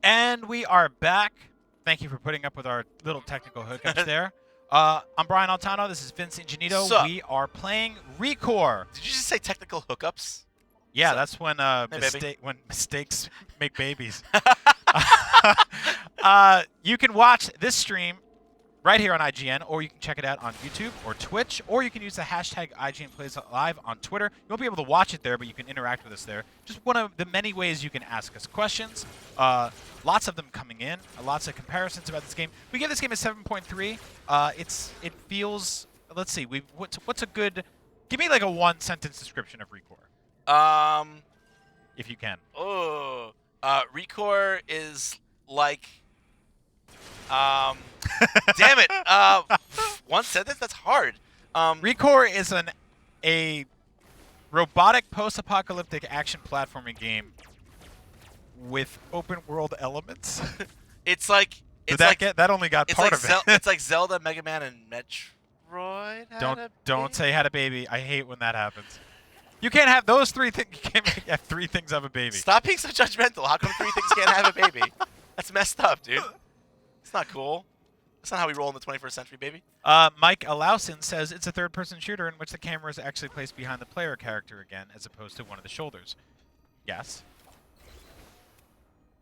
And we are back. Thank you for putting up with our little technical hookups there. I'm Brian Altano. This is Vincent Janito. Sup? We are playing ReCore. Did you just say technical hookups? Yeah, Sup? that's when Hey, baby. when mistakes make babies. You can watch this stream right here on IGN, or you can check it out on YouTube or Twitch, or you can use the hashtag IGN Plays Live on Twitter. You won't be able to watch it there, but you can interact with us there. Just one of the many ways you can ask us questions. Lots of them coming in, lots of comparisons about this game. We give this game a 7.3. It feels. Let's see. What's a good? Give me like a one-sentence description of ReCore, if you can. ReCore is like. Damn it. One sentence? That's hard. ReCore is a robotic post-apocalyptic action platforming game with open world elements. It's like that only got part of it. It's like Zelda, Mega Man, and Metroid. Don't say had a baby. I hate when that happens. You can't have those three things. You can't have three things have a baby. Stop being so judgmental. How come three things can't have a baby? That's messed up, dude. It's not cool. That's not how we roll in the 21st century, baby. Mike Alausen says it's a third-person shooter in which the camera is actually placed behind the player character again, as opposed to one of the shoulders. Yes.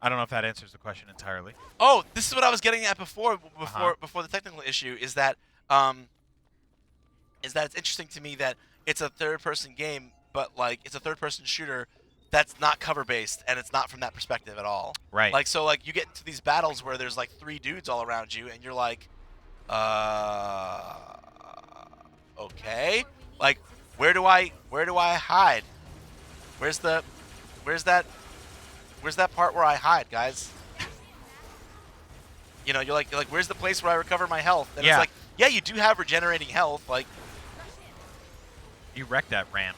I don't know if that answers the question entirely. Oh, this is what I was getting at before the technical issue is that it's interesting to me that it's a third-person game, but like it's a third-person shooter that's not cover-based, and it's not from that perspective at all. Right. Like, so, like, you get into these battles where there's, like, 3 dudes all around you, and you're like, okay. Like, where do I hide? Where's that part where I hide, guys? You know, you're like, where's the place where I recover my health? And yeah. It's like, yeah, you do have regenerating health. Like, you wrecked that ram.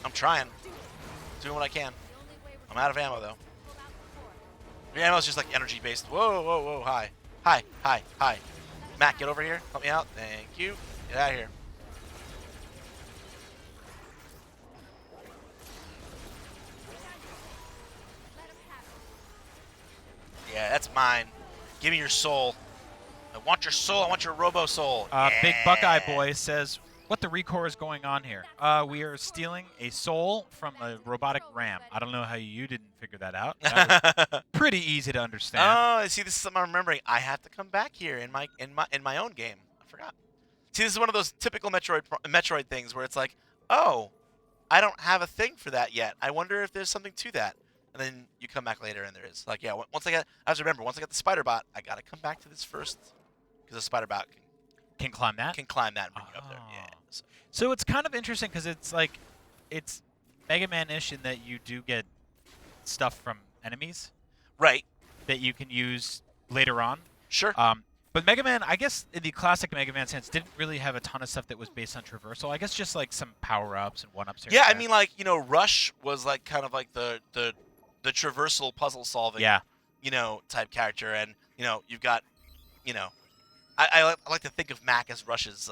I'm trying. Doing what I can. I'm out of ammo, though. Your ammo's just, like, energy-based. Whoa, whoa, whoa, hi. Hi, hi, hi. Matt, get over here. Help me out. Thank you. Get out of here. Yeah, that's mine. Give me your soul. I want your soul. I want your robo-soul. Yeah. Big Buckeye Boy says, what the ReCore is going on here? We are stealing a soul from a robotic ram. I don't know how you didn't figure that out. That was pretty easy to understand. Oh, see, this is something I'm remembering. I have to come back here in my own game. I forgot. See, this is one of those typical Metroid things where it's like, oh, I don't have a thing for that yet. I wonder if there's something to that. And then you come back later and there is. Like, yeah, once I got the Spiderbot, I got to come back to this first because the Spiderbot can climb that? Can climb that and bring you up there. Yeah. So it's kind of interesting because it's like, it's Mega Man-ish in that you do get stuff from enemies. Right. That you can use later on. Sure. But Mega Man, I guess in the classic Mega Man sense, didn't really have a ton of stuff that was based on traversal. I guess just like some power-ups and one-ups here. Yeah, I mean, like, you know, Rush was like kind of like the traversal puzzle-solving, you know, type character. And, you know, you've got, you know, I like to think of Mac as Rush's,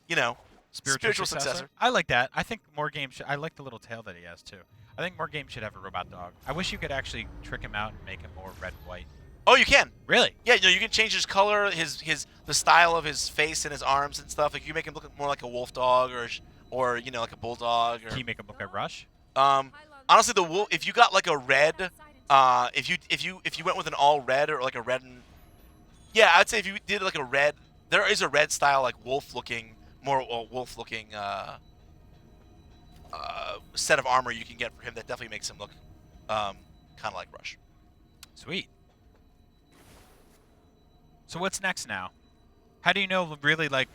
you know, spiritual successor. I like that. I think more games should. I like the little tail that he has too. I think more games should have a robot dog. I wish you could actually trick him out and make him more red and white. Oh, you can. Really? Yeah, you know, you can change his color, the style of his face and his arms and stuff. Like you make him look more like a wolf dog or you know, like a bulldog. Or, can you make him look like Rush? Honestly, the wolf. If you got like a red, if you went with an all red or like a red and yeah, I'd say if you did like a red, there is a red style like wolf looking. More wolf-looking set of armor you can get for him that definitely makes him look kind of like Rush. Sweet. So what's next now? How do you know really like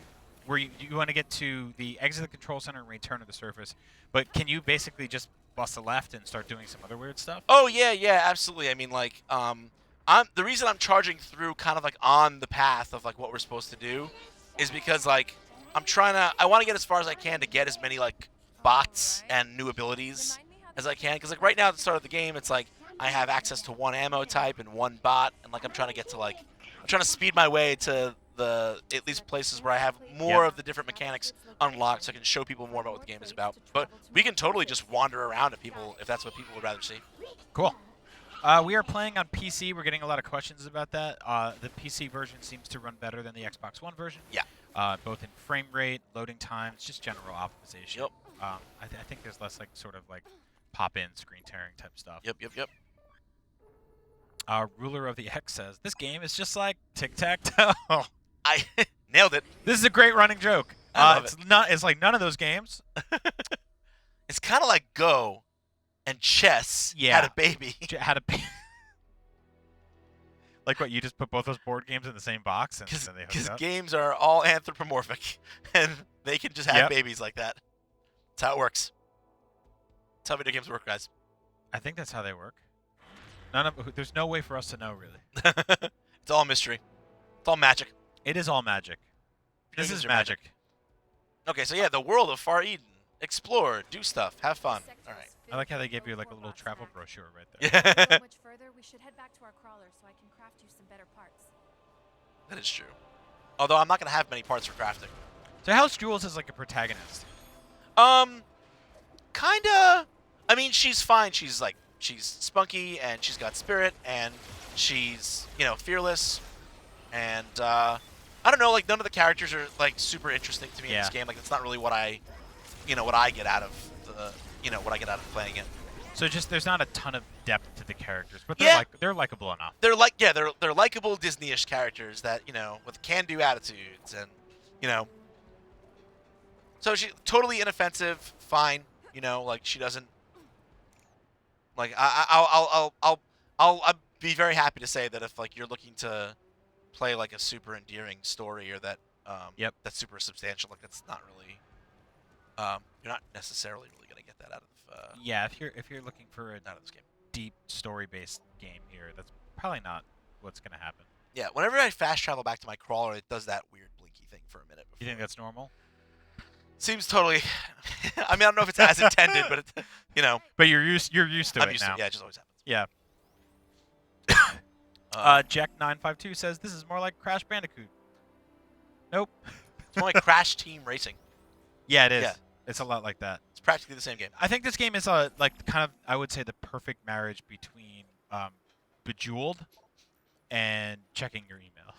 where you want to get to the exit the control center and return to the surface? But can you basically just bust a left and start doing some other weird stuff? Oh yeah, absolutely. I mean, like, the reason I'm charging through kind of like on the path of like what we're supposed to do is because like. I want to get as far as I can to get as many, like, bots and new abilities as I can. Because, like, right now at the start of the game, it's like I have access to one ammo type and one bot. And, like, I'm trying to get to, like, I'm trying to speed my way to at least places where I have more of the different mechanics unlocked so I can show people more about what the game is about. But we can totally just wander around if that's what people would rather see. Cool. We are playing on PC. We're getting a lot of questions about that. The PC version seems to run better than the Xbox One version. Yeah. Both in frame rate, loading times, just general optimization. Yep. I think there's less like sort of like pop-in screen tearing type stuff. Yep. Ruler of the X says, this game is just like tic-tac-toe. I nailed it. This is a great running joke. I love it's not. It's like none of those games. It's kind of like Go and chess had a baby. Had a like what? You just put both those board games in the same box and then they hook Because up? games are all anthropomorphic, and they can just have Yep. babies like that. That's how it works. That's how video games work, guys. I think that's how they work. There's no way for us to know, really. It's all mystery. It's all magic. It is all magic. This Video is games are magic. Okay, so yeah, the world of Far Eden. Explore, do stuff, have fun. All right. I like how they gave you like a little travel brochure right there. Yeah, Much further, we should head back to our crawler so I can craft you some better parts. that is true. Although I'm not gonna have many parts for crafting. So how's Jules as like a protagonist? Kinda. I mean, she's fine. She's spunky and she's got spirit and she's fearless and I don't know. Like none of the characters are like super interesting to me in this game. Like it's not really what I get out of what I get out of playing it. So just there's not a ton of depth to the characters, but they're likable enough. They're likable Disney-ish characters that with can-do attitudes and So she's totally inoffensive, fine. Like she doesn't. Like I'll be very happy to say that if like you're looking to play like a super endearing story or that that's super substantial, like that's not really you're not necessarily really gonna get that out of yeah, if you're looking for a out of this game. deep story-based game here, that's probably not what's gonna happen. Yeah, whenever I fast travel back to my crawler, it does that weird blinky thing for a minute. You think that's normal? Seems totally. I mean, I don't know if it's as intended, but it's, But you're used to I'm it used now. to it. Yeah, it just always happens. Yeah. Jack952 says this is more like Crash Bandicoot. Nope. It's more like Crash Team Racing. Yeah, it is. Yeah. It's a lot like that. It's practically the same game. I think this game is I would say the perfect marriage between Bejeweled and checking your email.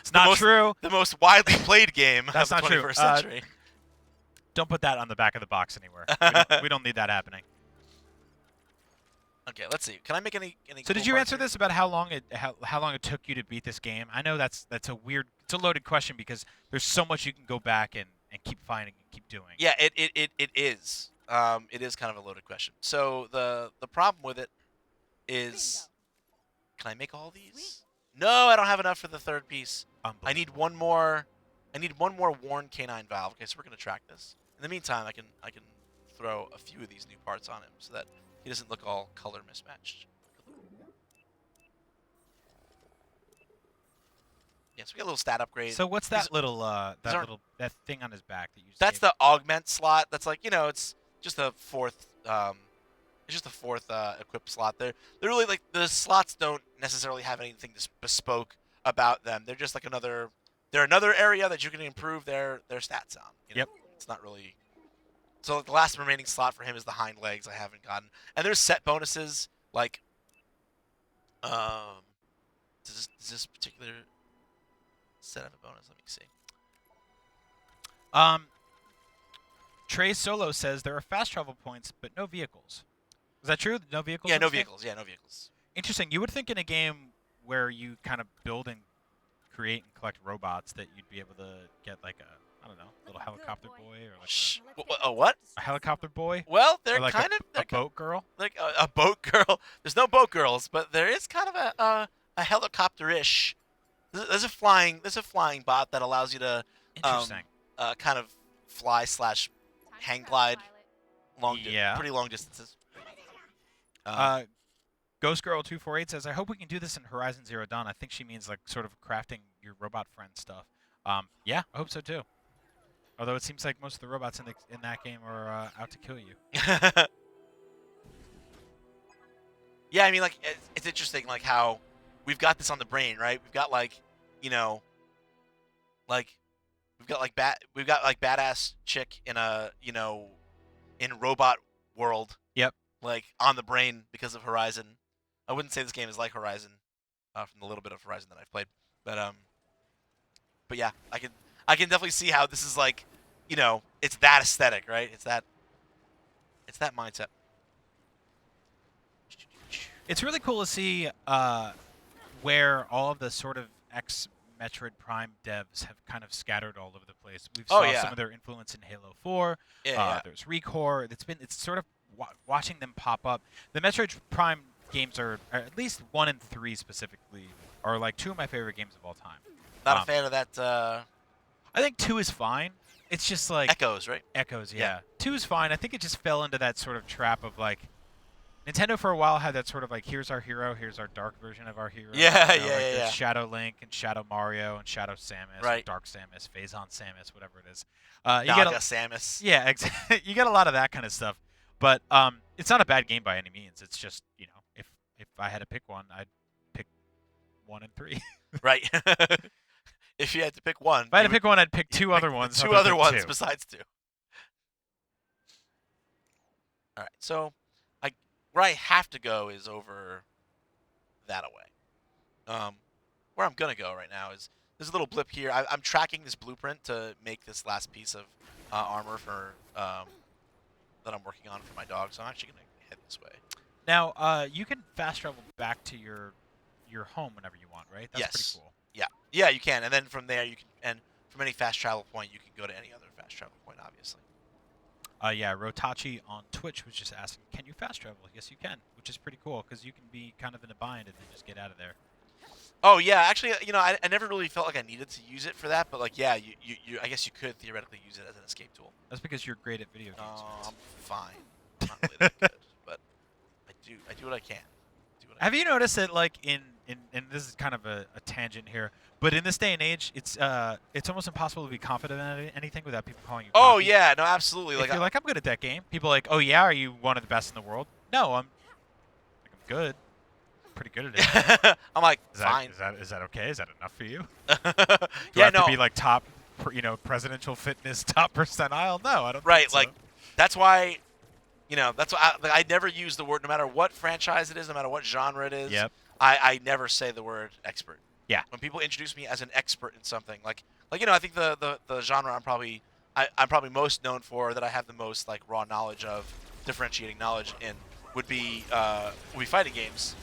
It's not true. The most widely played game That's of the not true. 21st century. Don't put that on the back of the box anywhere. We don't need that happening. Okay, let's see. Can I make any So cool did you parts answer here? this about how long it took you to beat this game? I know that's a loaded question because there's so much you can go back and keep finding and keep doing. Yeah, it is. It is kind of a loaded question. So the problem with it is, can I make all these? No, I don't have enough for the third piece. I need one more. I need one more worn canine valve. Okay, so we're gonna track this. In the meantime, I can throw a few of these new parts on him so that he doesn't look all color mismatched. Yeah, so we got a little stat upgrade. So what's that that thing on his back that you? That's the augment slot. That's like it's just a fourth. It's just a fourth equip slot. They're really like the slots don't necessarily have anything bespoke about them. They're just like another. They're another area that you can improve their stats on. Yep. It's not really. So the last remaining slot for him is the hind legs. I haven't gotten, and there's set bonuses like. Does this particular set have a bonus? Let me see. Trey Solo says there are fast travel points, but no vehicles. Is that true? No vehicles? Yeah, in no this game? vehicles. Yeah, no vehicles. Interesting. You would think in a game where you kind of build and create and collect robots that you'd be able to get like a, I don't know, little helicopter boy or like A what? a helicopter boy Well, they're or like kind of a boat girl. like a boat girl. There's no boat girls, but there is kind of a helicopter-ish. There's a flying bot that allows you to Interesting. kind of fly / hang glide Yeah. pretty long distances. Ghost Girl 248 says, I hope we can do this in Horizon Zero Dawn. I think she means like sort of crafting your robot friend stuff. Yeah, I hope so too. Although it seems like most of the robots in that game are out to kill you. Yeah, I mean, like it's interesting, like how we've got this on the brain, right? We've got like, we've got like badass chick in a in robot world. Yep. Like on the brain because of Horizon. I wouldn't say this game is like Horizon, from the little bit of Horizon that I've played, but yeah, I can definitely see how this is like, it's that aesthetic, right? It's that mindset. It's really cool to see where all of the sort of ex-Metroid Prime devs have kind of scattered all over the place. We've Oh, saw yeah. some of their influence in Halo 4. Yeah. There's ReCore. It's sort of watching them pop up. The Metroid Prime games are at least 1 and 3 specifically are like 2 of my favorite games of all time. Not a fan of that I think 2 is fine. It's just like Echoes, right? Echoes, yeah. Yeah. 2 is fine. I think it just fell into that sort of trap of like Nintendo for a while had that sort of like, here's our hero, here's our dark version of our hero. Yeah, You know, yeah, like yeah, there's yeah. Shadow Link and Shadow Mario and Shadow Samus, or Right. Dark Samus, Phazon Samus, whatever it is. Naga Samus. Yeah, you get a lot of that kind of stuff. But it's not a bad game by any means. It's just, you know, if I had to pick one, I'd pick 1 and 3. Right. If you had to pick one. If I had to pick one, I'd pick 2 pick other the ones. 2 other other than ones 2. besides 2. All right. So, where I have to go is over that away. Where I'm gonna go right now is there's a little blip here. I'm tracking this blueprint to make this last piece of armor for that I'm working on for my dog. So I'm actually gonna head this way. Now, you can fast travel back to your home whenever you want, right? That's Yes. pretty cool. Yeah. Yeah, you can, and then from there you can, and from any fast travel point you can go to any other fast travel point, obviously. Yeah, Rotachi on Twitch was just asking, can you fast travel? Yes, you can, which is pretty cool because you can be kind of in a bind and then just get out of there. Oh yeah, actually, you know, I never really felt like I needed to use it for that, but like, yeah, you I guess you could theoretically use it as an escape tool. That's because you're great at video games. Vince. I'm fine. I'm not really that good, but I do what I can. Have you noticed that, like, in and this is kind of a tangent here, but in this day and age, it's almost impossible to be confident in anything without people calling you Oh cocky. yeah, no, absolutely. If Like, you're like, I'm good at that game, people are like, oh yeah, are you one of the best in the world? No, I'm good. Pretty good at it. I'm like, Is fine. Is that okay? Is that enough for you? Yeah, Do I have no. to be like top, presidential fitness top percentile? No, I don't. Right, think so. like, that's why, you know, that's why I never use the word, no matter what franchise it is, no matter what genre it is. Yep. I never say the word expert. Yeah. When people introduce me as an expert in something, like you know, I think the genre I'm probably most known for, that I have the most like raw knowledge of, differentiating knowledge in, would be fighting games.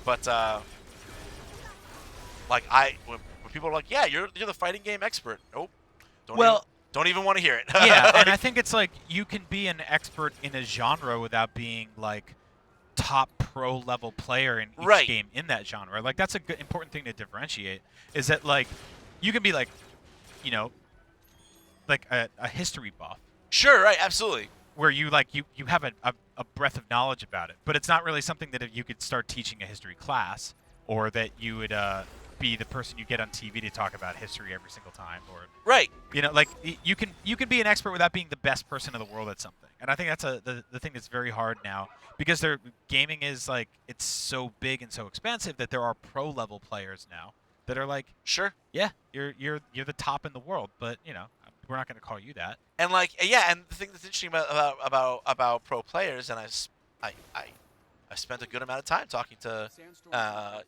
But like when people are like, yeah, you're the fighting game expert. Nope. Don't even want to hear it. Yeah, and I think it's like you can be an expert in a genre without being like top pro level player in each Right. game in that genre. Like that's a good important thing to differentiate, is that like you can be like, you know, like a history buff Sure, right, absolutely. where you like you have a breadth of knowledge about it, but it's not really something that you could start teaching a history class, or that you would be the person you get on TV to talk about history every single time, or Right. you know, like you can be an expert without being the best person in the world at something. And I think that's the thing that's very hard now, because gaming is like, it's so big and so expensive that there are pro level players now that are like, Sure. yeah, you're the top in the world, but you know, we're not going to call you that. And like, yeah, and the thing that's interesting about pro players, and I spent a good amount of time talking to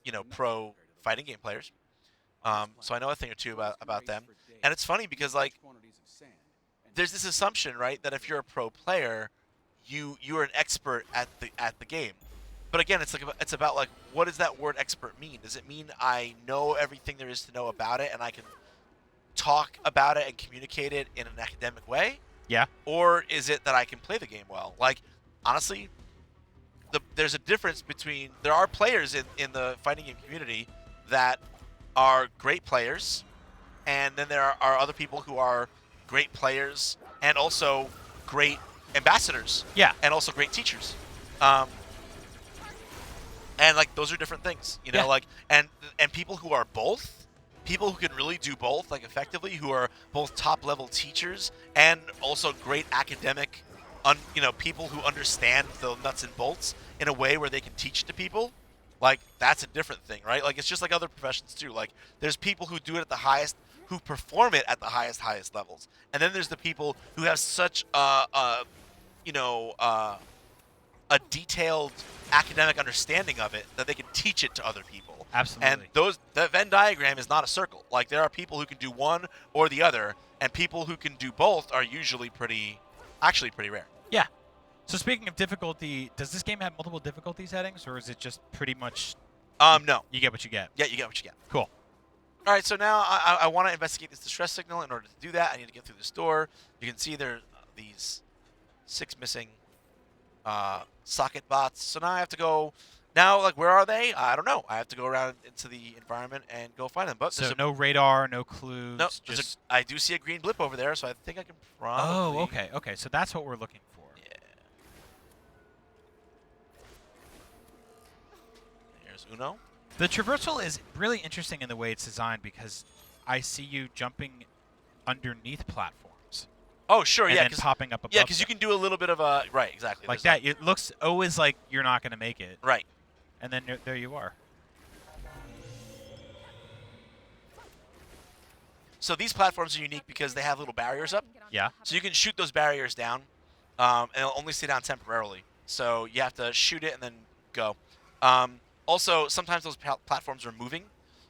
you know, pro fighting game players, so I know a thing or two about them. And it's funny because like, there's this assumption, right, that if you're a pro player, you're an expert at the game. But again, it's about like, what does that word expert mean? Does it mean I know everything there is to know about it and I can talk about it and communicate it in an academic way? Yeah. Or is it that I can play the game well? Like, honestly, there's a difference between, there are players in the fighting game community that are great players, and then there are other people who are great players and also great ambassadors. Yeah. And also great teachers. And like, those are different things, you know, Yeah. like, and people who are both, people who can really do both, like effectively, who are both top level teachers and also great academic, you know, people who understand the nuts and bolts in a way where they can teach to people. Like, that's a different thing, right? Like, it's just like other professions too. Like, there's people who do it at the highest, who perform it at the highest levels, and then there's the people who have such you know, a detailed academic understanding of it that they can teach it to other people. Absolutely. And the Venn diagram is not a circle. Like, there are people who can do one or the other, and people who can do both are usually actually pretty rare. Yeah. So speaking of difficulty, does this game have multiple difficulty settings, or is it just pretty much No. you get what you get? Yeah, you get what you get. Cool. All right, so now I want to investigate this distress signal. In order to do that, I need to get through this door. You can see there are these 6 missing socket bots. So now I have to go. Now, like, where are they? I don't know. I have to go around into the environment and go find them. But So no radar, no clues. no, just I do see a green blip over there, so I think I can probably. Oh, okay, okay. So that's what we're looking for. Yeah. Here's Uno. The traversal is really interesting in the way it's designed because I see you jumping underneath platforms. Oh, sure, and yeah. then popping up above. Yeah, because you them. can do a little bit of a right, exactly. Like there's that. It looks always like you're not going to make it. Right. And then there you are. So these platforms are unique because they have little barriers up. Yeah. So you can shoot those barriers down, and it'll only stay down temporarily. So you have to shoot it and then go. Also, sometimes those platforms are moving.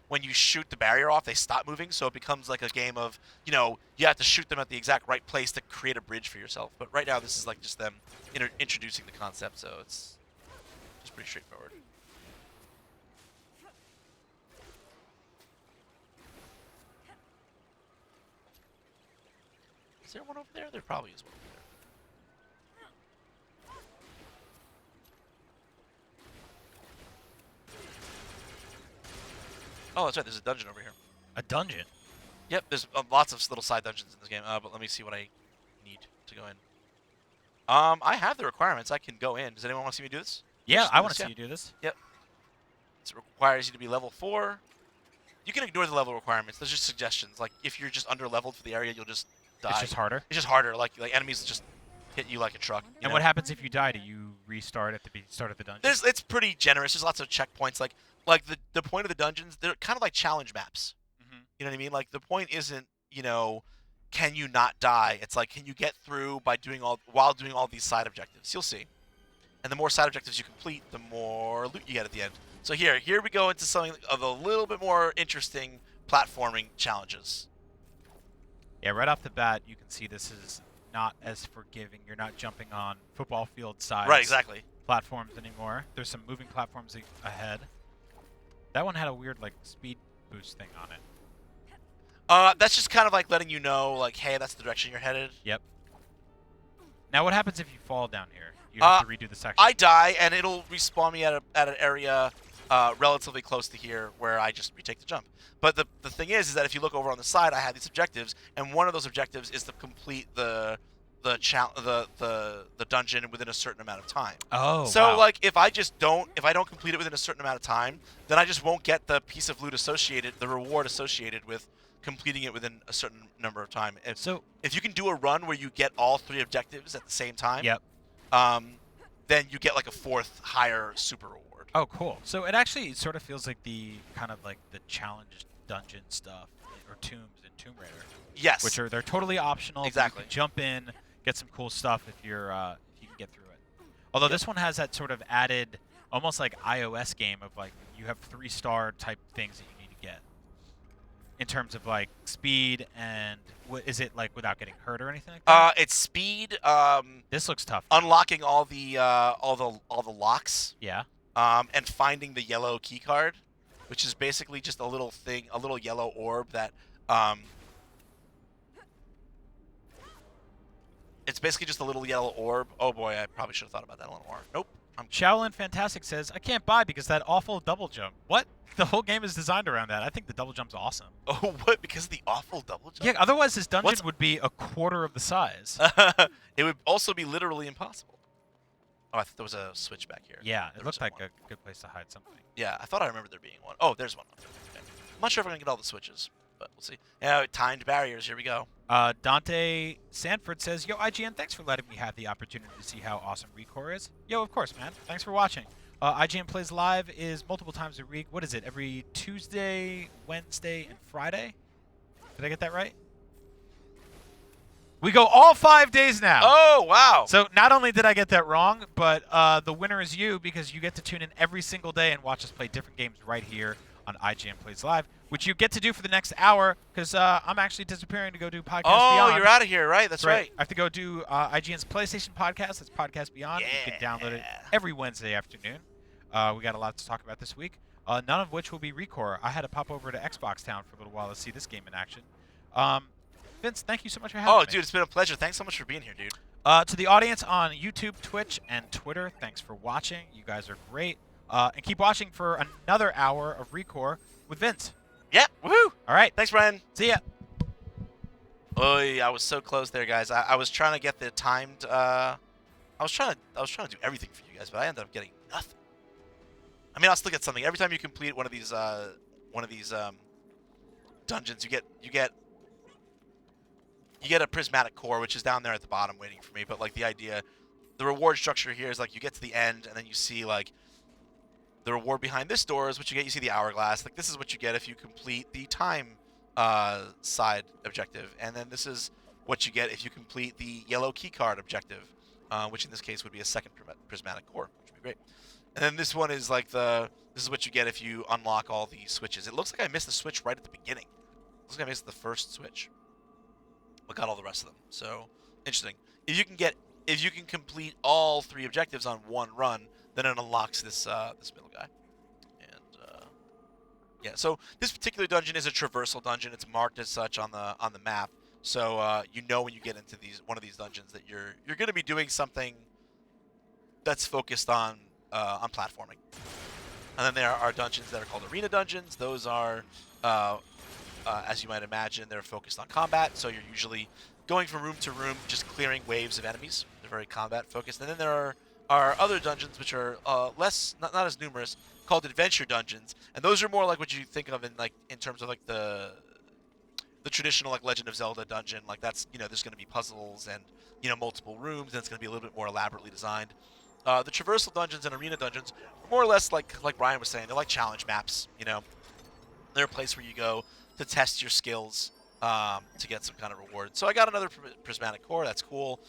When you shoot the barrier off, they stop moving, so it becomes like a game of, you have to shoot them at the exact right place to create a bridge for yourself. But right now, this is like just them introducing the concept, so it's just pretty straightforward. Is there one over there? There probably is one over there. Oh, that's right. There's a dungeon over here. A dungeon. Yep, there's lots of little side dungeons in this game. But let me see what I need to go in. I have the requirements. I can go in. Does anyone want to see me do this? Yeah, Just do I want this, to see yeah. you do this. Yep. It requires you to be level 4. You can ignore the level requirements. There's just suggestions. Like, if you're just under-leveled for the area, you'll just die. It's just harder. It's just harder. Like enemies just hit you like a truck. And what happens if you die? Do you restart at the start of the dungeon? It's pretty generous. There's lots of checkpoints. Like the point of the dungeons, they're kind of like challenge maps. Mm-hmm. You know what I mean? Like, the point isn't, can you not die? It's like, can you get through while doing all these side objectives? You'll see. And the more side objectives you complete, the more loot you get at the end. So here we go into something of a little bit more interesting platforming challenges. Yeah, right off the bat, you can see this is not as forgiving. You're not jumping on football field size Right, exactly. platforms anymore. There's some moving platforms ahead. That one had a weird speed boost thing on it. That's just kind of like letting you know, like, hey, that's the direction you're headed. Yep. Now, what happens if you fall down here? You have to redo the section. I die, and it'll respawn me at an area relatively close to here where I just retake the jump. But the thing is that if you look over on the side, I have these objectives, and one of those objectives is to complete the dungeon within a certain amount of time. Oh, so wow. like if I don't complete it within a certain amount of time, then I just won't get the piece of loot associated, the reward associated with completing it within a certain number of time. And So if you can do a run where you get all 3 objectives at the same time, Yep. then you get like a 4th higher super reward. Oh, cool. So it actually sort of feels like the challenge dungeon stuff, or tombs in Tomb Raider. Yes. Which they're totally optional. Exactly. You can jump in, get some cool stuff if you can get through it. Although this one has that sort of added, almost like iOS game of you have 3-star type things that you need to get. In terms of speed and is it without getting hurt or anything like that? It's speed. This looks tough. Unlocking all the locks. Yeah. And finding the yellow key card, which is basically just a little thing, a little yellow orb that it's basically just a little yellow orb. Oh boy, I probably should have thought about that a little more. Nope. Shaolin Fantastic says, I can't buy because that awful double jump. What? The whole game is designed around that. I think the double jump's awesome. Oh, what? Because of the awful double jump? Yeah, otherwise this dungeon would be a quarter of the size. It would also be literally impossible. Oh, I thought there was a switch back here. Yeah, it There looked was like one. a good place to hide something. Yeah, I thought I remembered there being one. Oh, there's one. Okay. I'm not sure if I'm going to get all the switches, but we'll see. Yeah, timed barriers. Here we go. Dante Sanford says, Yo, IGN, thanks for letting me have the opportunity to see how awesome ReCore is. Yo, of course, man. Thanks for watching. IGN Plays Live is multiple times a week. What is it? Every Tuesday, Wednesday, and Friday? Did I get that right? We go all 5 days now. Oh, wow. So not only did I get that wrong, but the winner is you because you get to tune in every single day and watch us play different games right here on IGN Plays Live. which you get to do for the next hour because I'm actually disappearing to go do Podcast Oh, Beyond. you're out of here, right? That's right. I have to go do IGN's PlayStation podcast. That's Podcast Beyond. You can download it every Wednesday afternoon. We got a lot to talk about this week, none of which will be ReCore. I had to pop over to Xbox Town for a little while to see this game in action. Vince, thank you so much for having me. Oh, dude, it's been a pleasure. Thanks so much for being here, dude. To the audience on YouTube, Twitch, and Twitter, thanks for watching. You guys are great. And keep watching for another hour of ReCore with Vince. Yeah, woohoo! All right. Thanks, Brian. See ya. Oy, I was so close there, guys. I was trying to get the timed. I was trying to do everything for you guys, but I ended up getting nothing. I mean, I'll still get something every time you complete one of these dungeons. You get a prismatic core, which is down there at the bottom waiting for me. But like the reward structure here is like you get to the end and then you see like the reward behind this door is what you get. You see the hourglass. Like this is what you get if you complete the time side objective, and then this is what you get if you complete the yellow keycard objective, which in this case would be a second prismatic core, which would be great. And then this one is like this is what you get if you unlock all these switches. It looks like I missed the switch right at the beginning. It looks like I missed the first switch, but got all the rest of them. So interesting. If you can complete all 3 objectives on one run, then it unlocks this middle guy. And yeah, so this particular dungeon is a traversal dungeon. It's marked as such on the map. So you know when you get into one of these dungeons that you're going to be doing something that's focused on platforming. And then there are dungeons that are called arena dungeons. Those are, as you might imagine, they're focused on combat. So you're usually going from room to room, just clearing waves of enemies. They're very combat focused. And then there are other dungeons which are not as numerous, called adventure dungeons. And those are more like what you think of in terms of like the traditional like Legend of Zelda dungeon. Like that's, there's going to be puzzles and multiple rooms, and it's going to be a little bit more elaborately designed. The traversal dungeons and arena dungeons are more or less like Brian was saying. They're like challenge maps. They're a place where you go to test your skills to get some kind of reward. So I got another prismatic core. That's cool.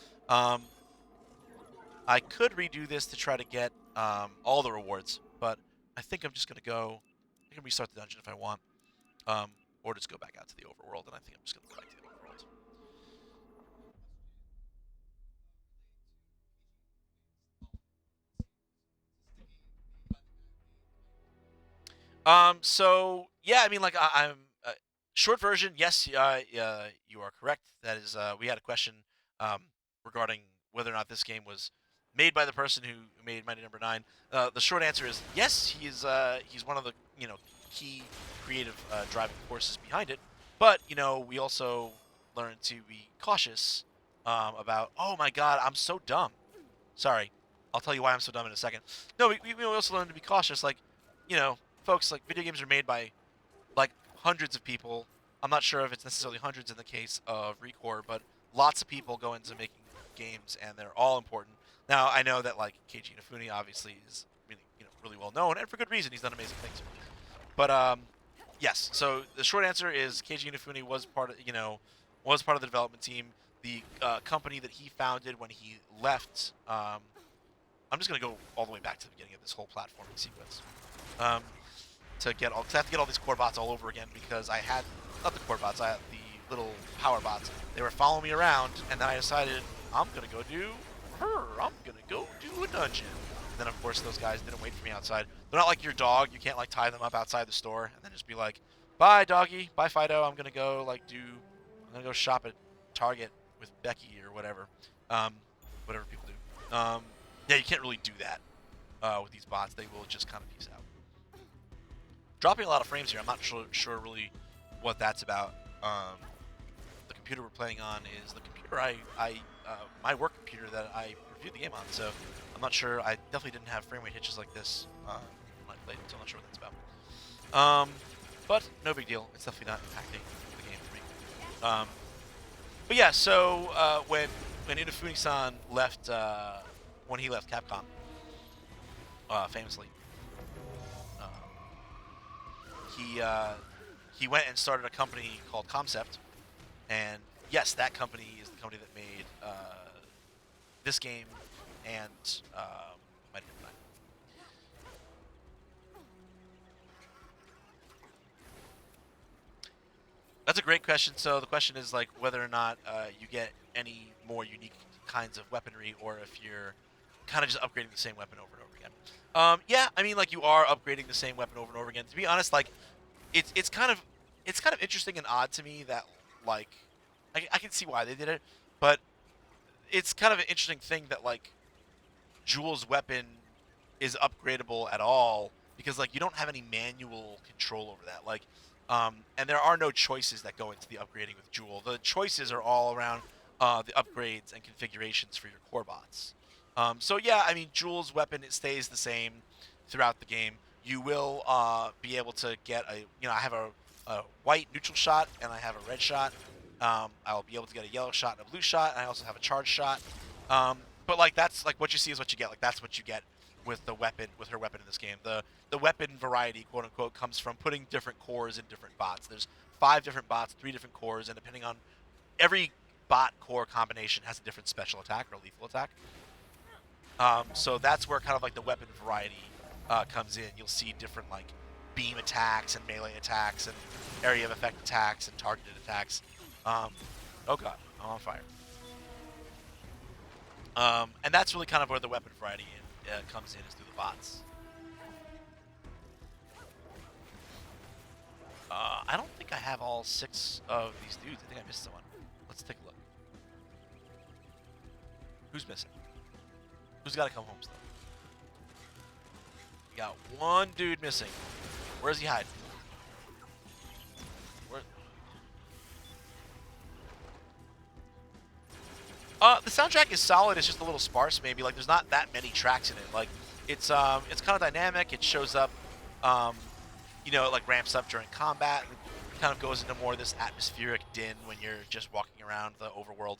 I could redo this to try to get all the rewards, but I think I'm just gonna go. I can restart the dungeon if I want, or just go back out to the overworld. And I think I'm just gonna go back to the overworld. So yeah, I mean, like I'm short version. Yes, you are correct. That is, we had a question regarding whether or not this game was made by the person who made Mighty Number 9. The short answer is yes. He's one of the key creative driving forces behind it. But we also learned to be cautious about. Oh my God, I'm so dumb. Sorry, I'll tell you why I'm so dumb in a second. No, we also learned to be cautious. Like, folks, like video games are made by like hundreds of people. I'm not sure if it's necessarily hundreds in the case of ReCore, but lots of people go into making games, and they're all important. Now I know that like Keiji Inafune obviously is really well known, and for good reason. He's done amazing things. But yes. So the short answer is Keiji Inafune was part of the development team. The company that he founded when he left. I'm just gonna go all the way back to the beginning of this whole platforming sequence. To have to get all these core bots all over again, because I had not the core bots, I had the little power bots. They were following me around, and then I decided I'm gonna go do a dungeon. And then of course those guys didn't wait for me outside. They're not like your dog. You can't like tie them up outside the store and then just be like, bye doggy, bye Fido. I'm gonna go shop at Target with Becky or whatever. Whatever people do. Yeah, you can't really do that with these bots. They will just kind of peace out. Dropping a lot of frames here. I'm not sure really what that's about. The computer we're playing on is the computer my work computer that I reviewed the game on. So I'm not sure. I definitely didn't have frame rate hitches like this when I played it, so I'm not sure what that's about. But no big deal. It's definitely not impacting the game for me. But yeah, so when Inafune-san left, when he left Capcom, famously, he went and started a company called Concept, and yes, that company is the company that made this game and Mighty Number 9. That's a great question. So the question is like whether or not you get any more unique kinds of weaponry, or if you're kind of just upgrading the same weapon over and over again. Yeah, I mean, like you are upgrading the same weapon over and over again. To be honest, like it's kind of interesting and odd to me that like I can see why they did it, but it's kind of an interesting thing that like Jewel's weapon is upgradable at all, because like you don't have any manual control over that. Like, and there are no choices that go into the upgrading with Jewel. The choices are all around the upgrades and configurations for your core bots. So yeah, I mean, Jewel's weapon, it stays the same throughout the game. You will be able to get I have a white neutral shot and I have a red shot. I'll be able to get a yellow shot and a blue shot, and I also have a charge shot. But like that's like what you see is what you get. Like that's what you get with the weapon, with her weapon in this game. The weapon variety, quote unquote, comes from putting different cores in different bots. There's 5 different bots, 3 different cores, and depending on every bot core combination has a different special attack or lethal attack. So that's where kind of like the weapon variety comes in. You'll see different like beam attacks and melee attacks and area of effect attacks and targeted attacks. Oh god, I'm on fire. And that's really kind of where the weapon variety comes in, is through the bots. I don't think I have all 6 of these dudes. I think I missed someone. Let's take a look. Who's missing? Who's got to come home still? We got 1 dude missing. Where's he hiding? Where? The soundtrack is solid. It's just a little sparse, maybe. Like, there's not that many tracks in it. Like, it's kind of dynamic. It shows up, it like ramps up during combat, and kind of goes into more of this atmospheric din when you're just walking around the overworld.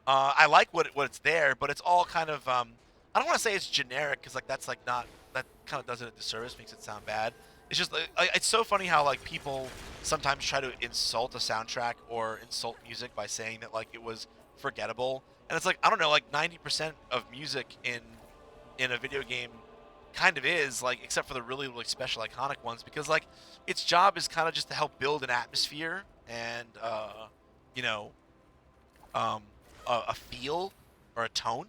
I like what's there, but it's all kind of I don't want to say it's generic, because like that's like not, that kind of does it a disservice, makes it sound bad. It's just like it's so funny how like people sometimes try to insult a soundtrack or insult music by saying that like it was forgettable, and it's like, I don't know, like 90% of music in a video game kind of is, like, except for the really, really special iconic ones, because like its job is kind of just to help build an atmosphere and you know a feel or a tone.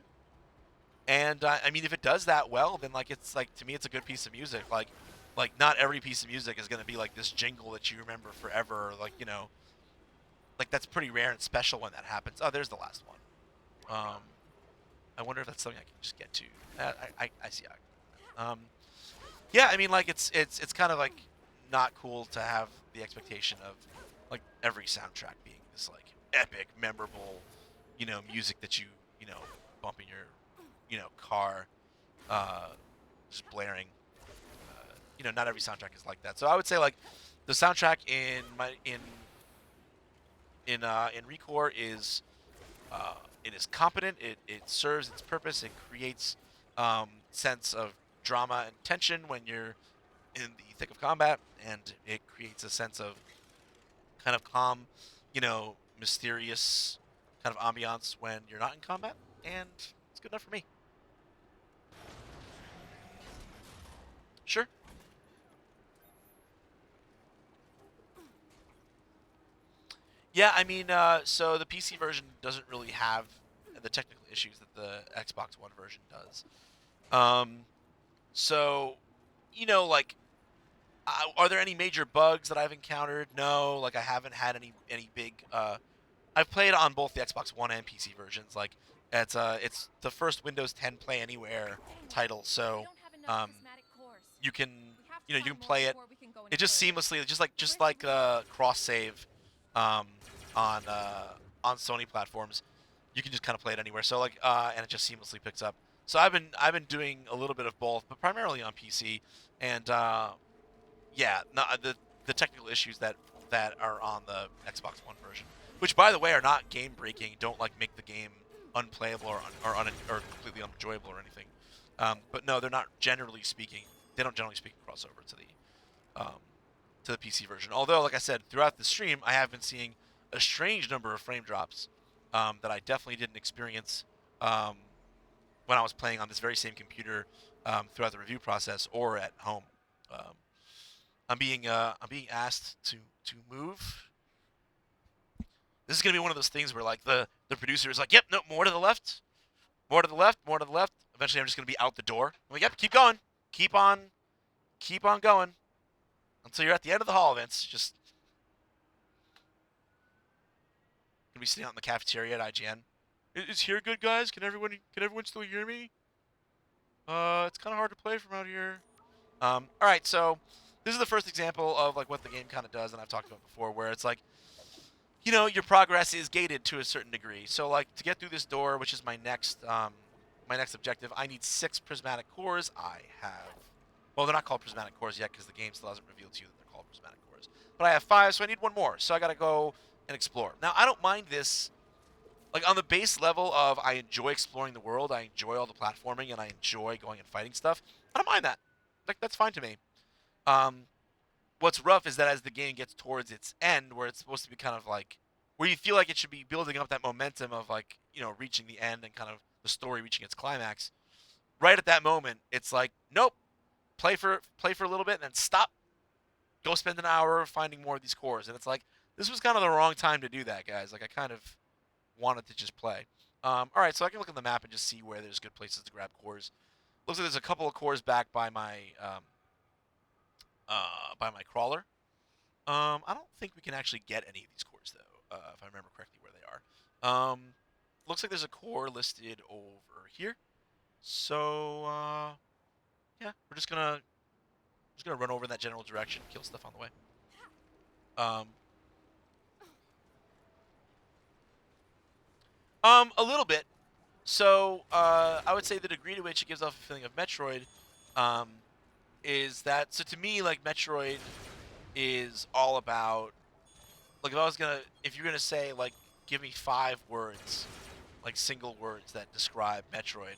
And I mean, if it does that well, then like it's like, to me, it's a good piece of music. Like not every piece of music is going to be like this jingle that you remember forever. Like, like that's pretty rare and special when that happens. Oh, there's the last one. I wonder if that's something I can just get to. I see. Yeah, I mean, like it's kind of like not cool to have the expectation of like every soundtrack being this like epic, memorable, music that you bump in your car, just blaring. Not every soundtrack is like that. So I would say like the soundtrack in ReCore is it is competent. It serves its purpose. It creates sense of drama and tension when you're in the thick of combat, and it creates a sense of kind of calm, mysterious kind of ambiance when you're not in combat, and it's good enough for me. Sure. Yeah, I mean, so the PC version doesn't really have the technical issues that the Xbox One version does. So, like, are there any major bugs that I've encountered? No, like I haven't had any big. I've played on both the Xbox One and PC versions. Like, it's the first Windows 10 Play Anywhere title, so you can you can play it. It just seamlessly, just like cross save, on Sony platforms. You can just kind of play it anywhere. So like, and it just seamlessly picks up. So I've been doing a little bit of both, but primarily on PC. And yeah, no, the technical issues that are on the Xbox One version, which by the way are not game breaking, don't like make the game unplayable or completely unenjoyable or anything. But no, they're not generally speaking. They don't generally speak crossover to the PC version. Although, like I said, throughout the stream, I have been seeing a strange number of frame drops that I definitely didn't experience when I was playing on this very same computer throughout the review process or at home. I'm being asked to move. This is gonna be one of those things where like the producer is like, yep, no, more to the left, more to the left, more to the left. Eventually, I'm just gonna be out the door. I'm like, yep, keep going, keep on going until you're at the end of the hall, Vince. Just gonna be sitting out in the cafeteria at IGN. Is here good, guys? Can everyone still hear me? It's kind of hard to play from out here. All right, so this is the first example of like what the game kind of does, and I've talked about it before, where it's like, you know, your progress is gated to a certain degree. So like to get through this door, which is my next objective, I need 6 prismatic cores. I have, well, they're not called prismatic cores yet because the game still hasn't revealed to you that they're called prismatic cores. But I have 5, so I need 1 more. So I gotta go and explore. Now I don't mind this. Like on the base level of I enjoy exploring the world, I enjoy all the platforming, and I enjoy going and fighting stuff. I don't mind that. Like that's fine to me. Um, what's rough is that as the game gets towards its end, where it's supposed to be kind of like where you feel like it should be building up that momentum of like, you know, reaching the end and kind of the story reaching its climax. Right at that moment, it's like, nope, play for a little bit and then stop. Go spend an hour finding more of these cores, and it's like this was kind of the wrong time to do that, guys. Like I kind of wanted to just play. All right, so I can look at the map and just see where there's good places to grab cores. Looks like there's a couple of cores back by my crawler. I don't think we can actually get any of these cores though, if I remember correctly where they are. Looks like there's a core listed over here. So yeah, we're just gonna run over in that general direction, kill stuff on the way. A little bit. So I would say the degree to which it gives off a feeling of Metroid, is that, so to me, like Metroid is all about, like if you're gonna say like give me 5 words, like single words that describe Metroid,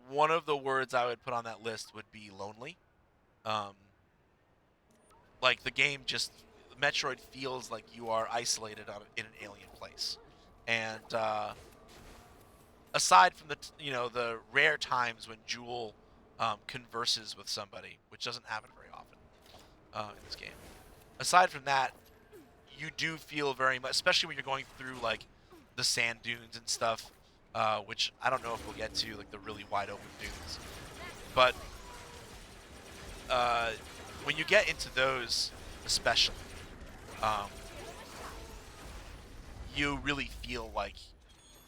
one of the words I would put on that list would be lonely. Like the game just, Metroid feels like you are isolated in an alien place, and aside from the rare times when Jewel converses with somebody, which doesn't happen very often in this game. Aside from that, you do feel very much, especially when you're going through like the sand dunes and stuff, which I don't know if we'll get to, like the really wide open dunes. But when you get into those, especially, you really feel like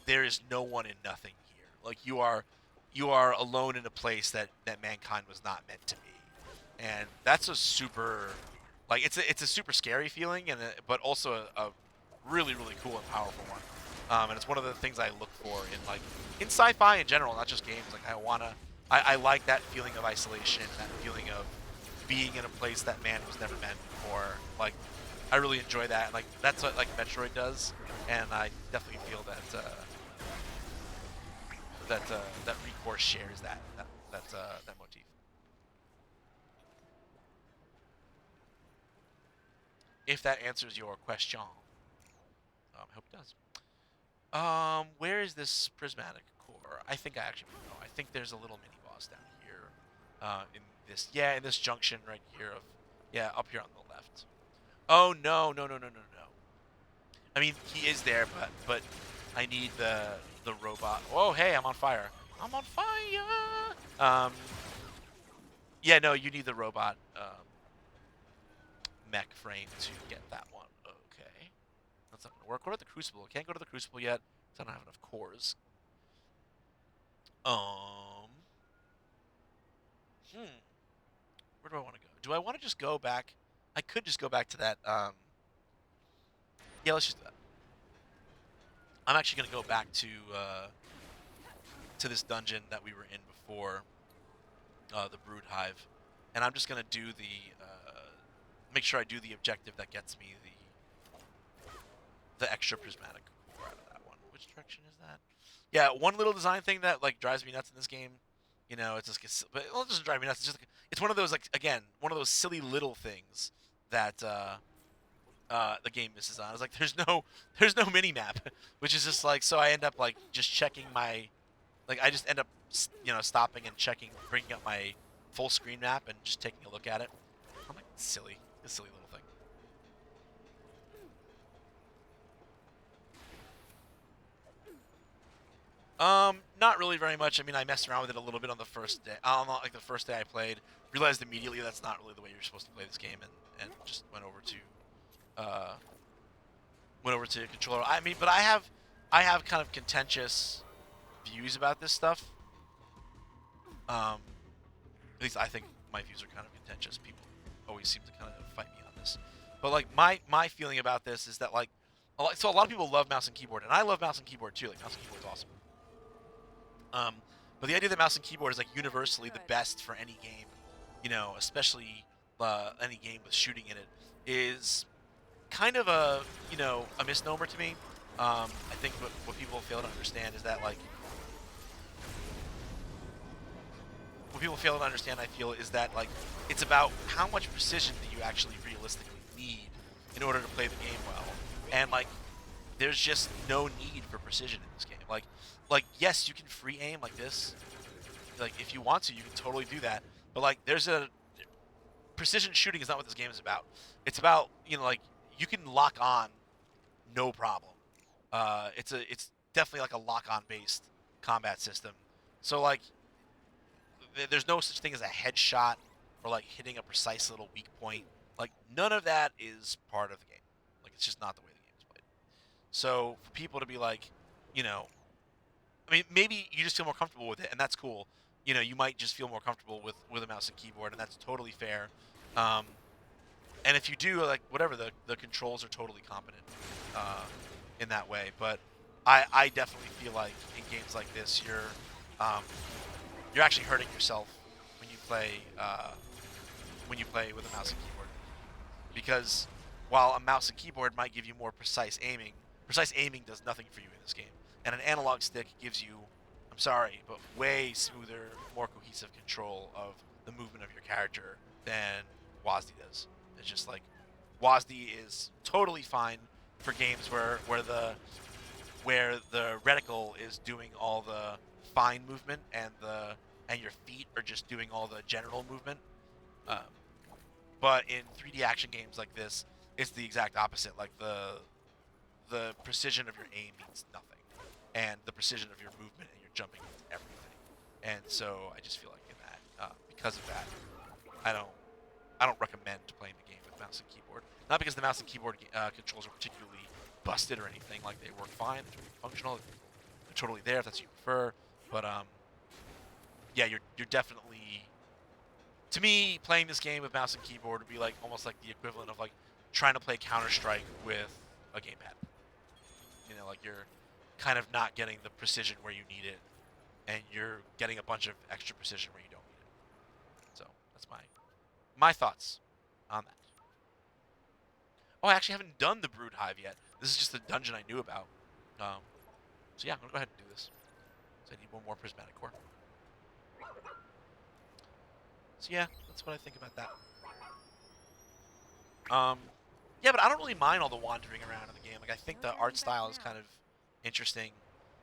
there is no one and nothing here. Like you are alone in a place that mankind was not meant to be, and that's a super, like it's a super scary feeling, but also a really cool and powerful one. And it's one of the things I look for in sci-fi in general, not just games. Like I like that feeling of isolation, that feeling of being in a place that man was never meant for. Like I really enjoy that. Like that's what like Metroid does, and I definitely feel that that ReCore shares that motif. If that answers your question, I hope it does. Where is this prismatic core? I think I actually know. I think there's a little mini boss down here. In this junction right here up here on the left. Oh no. I mean, he is there, but I need the robot. Oh, hey, I'm on fire. I'm on fire. Yeah, no, you need the robot mech frame to get that one. Okay. That's not gonna work. What about the Crucible? Can't go to the Crucible yet, because I don't have enough cores. Where do I want to go? Do I want to just go back? I could just go back to that. Yeah, let's just do that. I'm actually gonna go back to this dungeon that we were in before, the Brood Hive, and I'm just gonna do make sure I do the objective that gets me the extra prismatic core out of that one. Which direction is that? Yeah, one little design thing that like drives me nuts in this game. You know, it doesn't drive me nuts. It's just it's one of those, like, again, one of those silly little things that the game misses on. It's like there's no mini map, which is just like, so I end up like just checking my, like I just end up stopping and checking, bringing up my full screen map and just taking a look at it. I'm like, silly. A silly little thing. Not really very much. I mean, I messed around with it a little bit on the first day. Like the first day I played, realized immediately that's not really the way you're supposed to play this game, and just went over to controller. I mean, but I have kind of contentious views about this stuff. At least I think my views are kind of contentious. People always seem to kind of fight me on this. But like my feeling about this is that like, so a lot of people love mouse and keyboard, and I love mouse and keyboard too. Like mouse and keyboard is awesome. But the idea that mouse and keyboard is like universally the best for any game, you know, especially any game with shooting in it, is kind of a misnomer to me. I think what people fail to understand is that like what people fail to understand, I feel, is that like it's about how much precision do you actually realistically need in order to play the game well, and like there's just no need for precision in this game. Like yes, you can free aim like this, like if you want to, you can totally do that. But like there's a precision shooting is not what this game is about. It's about, you know, like you can lock on, no problem. It's definitely like a lock-on based combat system. So like there's no such thing as a headshot or like hitting a precise little weak point. Like none of that is part of the game. Like it's just not the way the game is played. So for people to be like, you know, I mean, maybe you just feel more comfortable with it, and that's cool. You know, you might just feel more comfortable with a mouse and keyboard, and that's totally fair. And if you do, like, whatever, the controls are totally competent in that way. But I definitely feel like in games like this, you're actually hurting yourself when you play with a mouse and keyboard, because while a mouse and keyboard might give you more precise aiming does nothing for you in this game. And an analog stick gives you, I'm sorry, but way smoother, more cohesive control of the movement of your character than WASD does. It's just like, WASD is totally fine for games where the reticle is doing all the fine movement and your feet are just doing all the general movement. But in 3D action games like this, it's the exact opposite. Like the precision of your aim means nothing, and the precision of your movement and your jumping means everything. And so I just feel like in that, because of that, I don't recommend playing the game with mouse and keyboard. Not because the mouse and keyboard controls are particularly busted or anything. Like they work fine, they're totally functional, they're totally there if that's what you prefer. But yeah, you're definitely, to me, playing this game with mouse and keyboard would be like almost like the equivalent of like trying to play Counter-Strike with a gamepad. You know, like you're kind of not getting the precision where you need it, and you're getting a bunch of extra precision where you don't need it. So that's my thoughts on that. Oh, I actually haven't done the Brood Hive yet. This is just the dungeon I knew about. So yeah, I'm gonna go ahead and do this. So I need one more prismatic core. So yeah, that's what I think about that. Yeah, but I don't really mind all the wandering around in the game. Like I think the art style is kind of interesting.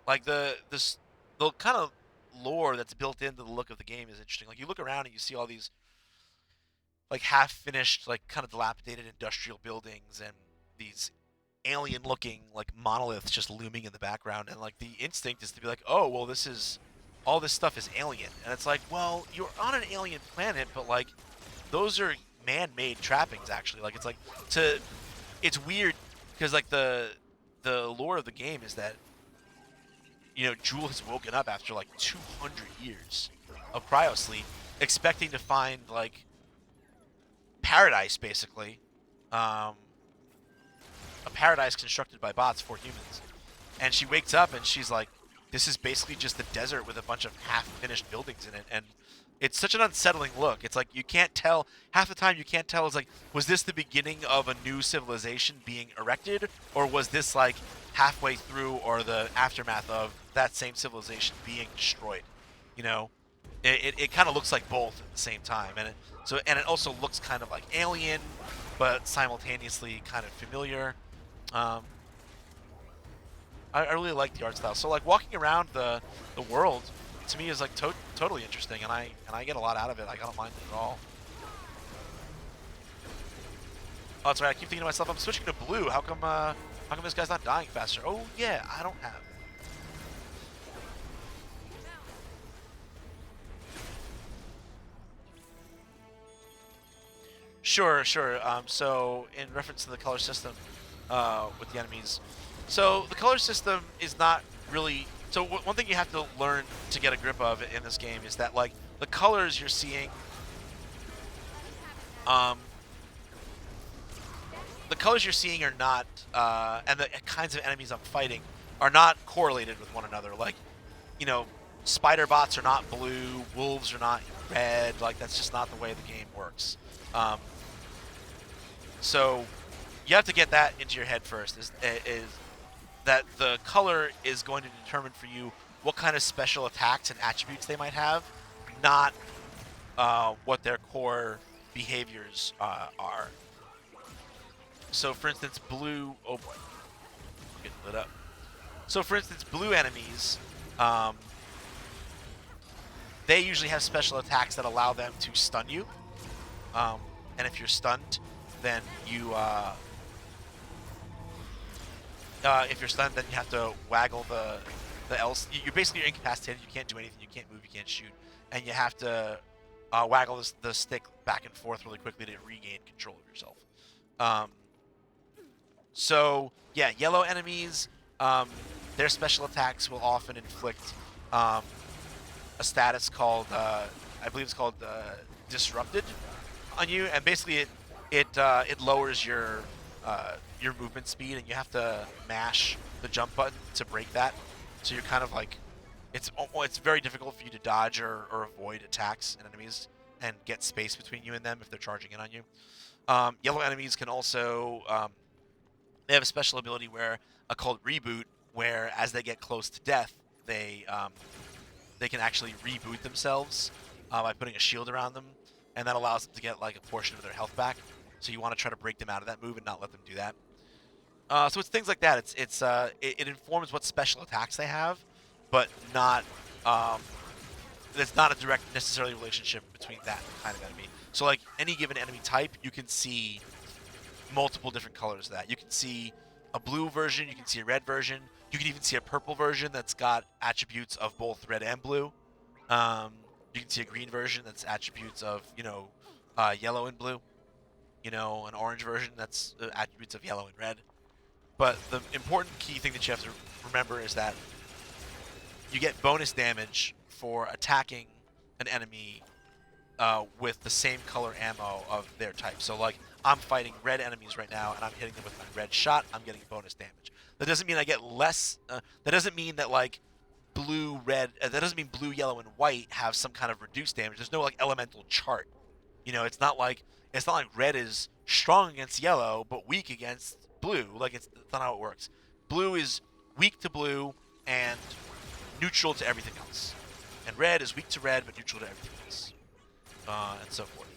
Like the kind of lore that's built into the look of the game is interesting. Like you look around and you see all these like half-finished, like kind of dilapidated industrial buildings and these alien-looking like monoliths just looming in the background, and like the instinct is to be like, oh well, all this stuff is alien, and it's like, well, you're on an alien planet, but like those are man-made trappings actually. Like it's weird because like the lore of the game is that, you know, Jewel has woken up after like 200 years of cryosleep, expecting to find like paradise, basically, a paradise constructed by bots for humans, and she wakes up and she's like, this is basically just the desert with a bunch of half-finished buildings in it, and it's such an unsettling look. It's like you can't tell, half the time you can't tell, it's like, was this the beginning of a new civilization being erected, or was this like halfway through or the aftermath of that same civilization being destroyed? You know, it kind of looks like both at the same time, and it also looks kind of like alien, but simultaneously kind of familiar. I really like the art style. So like walking around the world, to me, is like totally totally interesting, and I get a lot out of it. I don't mind it at all. Oh, that's right. I keep thinking to myself, I'm switching to blue. How come this guy's not dying faster? Oh yeah, I don't have. Sure, sure. So in reference to the color system with the enemies, so the color system is not really. So one thing you have to learn to get a grip of in this game is that like the colors you're seeing, the colors you're seeing are not, and the kinds of enemies I'm fighting are not correlated with one another. Like, you know, Spiderbots are not blue, wolves are not red. Like that's just not the way the game works. So you have to get that into your head first. Is that the color is going to determine for you what kind of special attacks and attributes they might have, not what their core behaviors are. So, for instance, blue. Oh boy, getting lit up. So, for instance, blue enemies, they usually have special attacks that allow them to stun you. And if you're stunned, then you if you're stunned, then you have to waggle the else. You're basically incapacitated. You can't do anything. You can't move. You can't shoot, and you have to waggle the stick back and forth really quickly to regain control of yourself. So yeah, yellow enemies, their special attacks will often inflict a status called I believe it's called disrupted on you, and basically it lowers your movement speed, and you have to mash the jump button to break that. So you're kind of like, it's very difficult for you to dodge or avoid attacks and enemies and get space between you and them if they're charging in on you. Yellow enemies can also they have a special ability called reboot, where as they get close to death, they can actually reboot themselves by putting a shield around them, and that allows them to get like a portion of their health back. So you want to try to break them out of that move and not let them do that. So it's things like that. It informs what special attacks they have, but not there's not a direct necessarily relationship between that kind of enemy. So like any given enemy type, you can see multiple different colors of that. You can see a blue version, you can see a red version, you can even see a purple version that's got attributes of both red and blue. You can see a green version that's attributes of, yellow and blue. An orange version that's attributes of yellow and red. But the important key thing that you have to remember is that you get bonus damage for attacking an enemy with the same color ammo of their type. So like I'm fighting red enemies right now, and I'm hitting them with my red shot. I'm getting bonus damage. That doesn't mean I get less. That doesn't mean that like blue, red. That doesn't mean blue, yellow, and white have some kind of reduced damage. There's no like elemental chart. It's not like red is strong against yellow but weak against blue. Like it's not how it works. Blue is weak to blue and neutral to everything else, and red is weak to red but neutral to everything else, and so forth.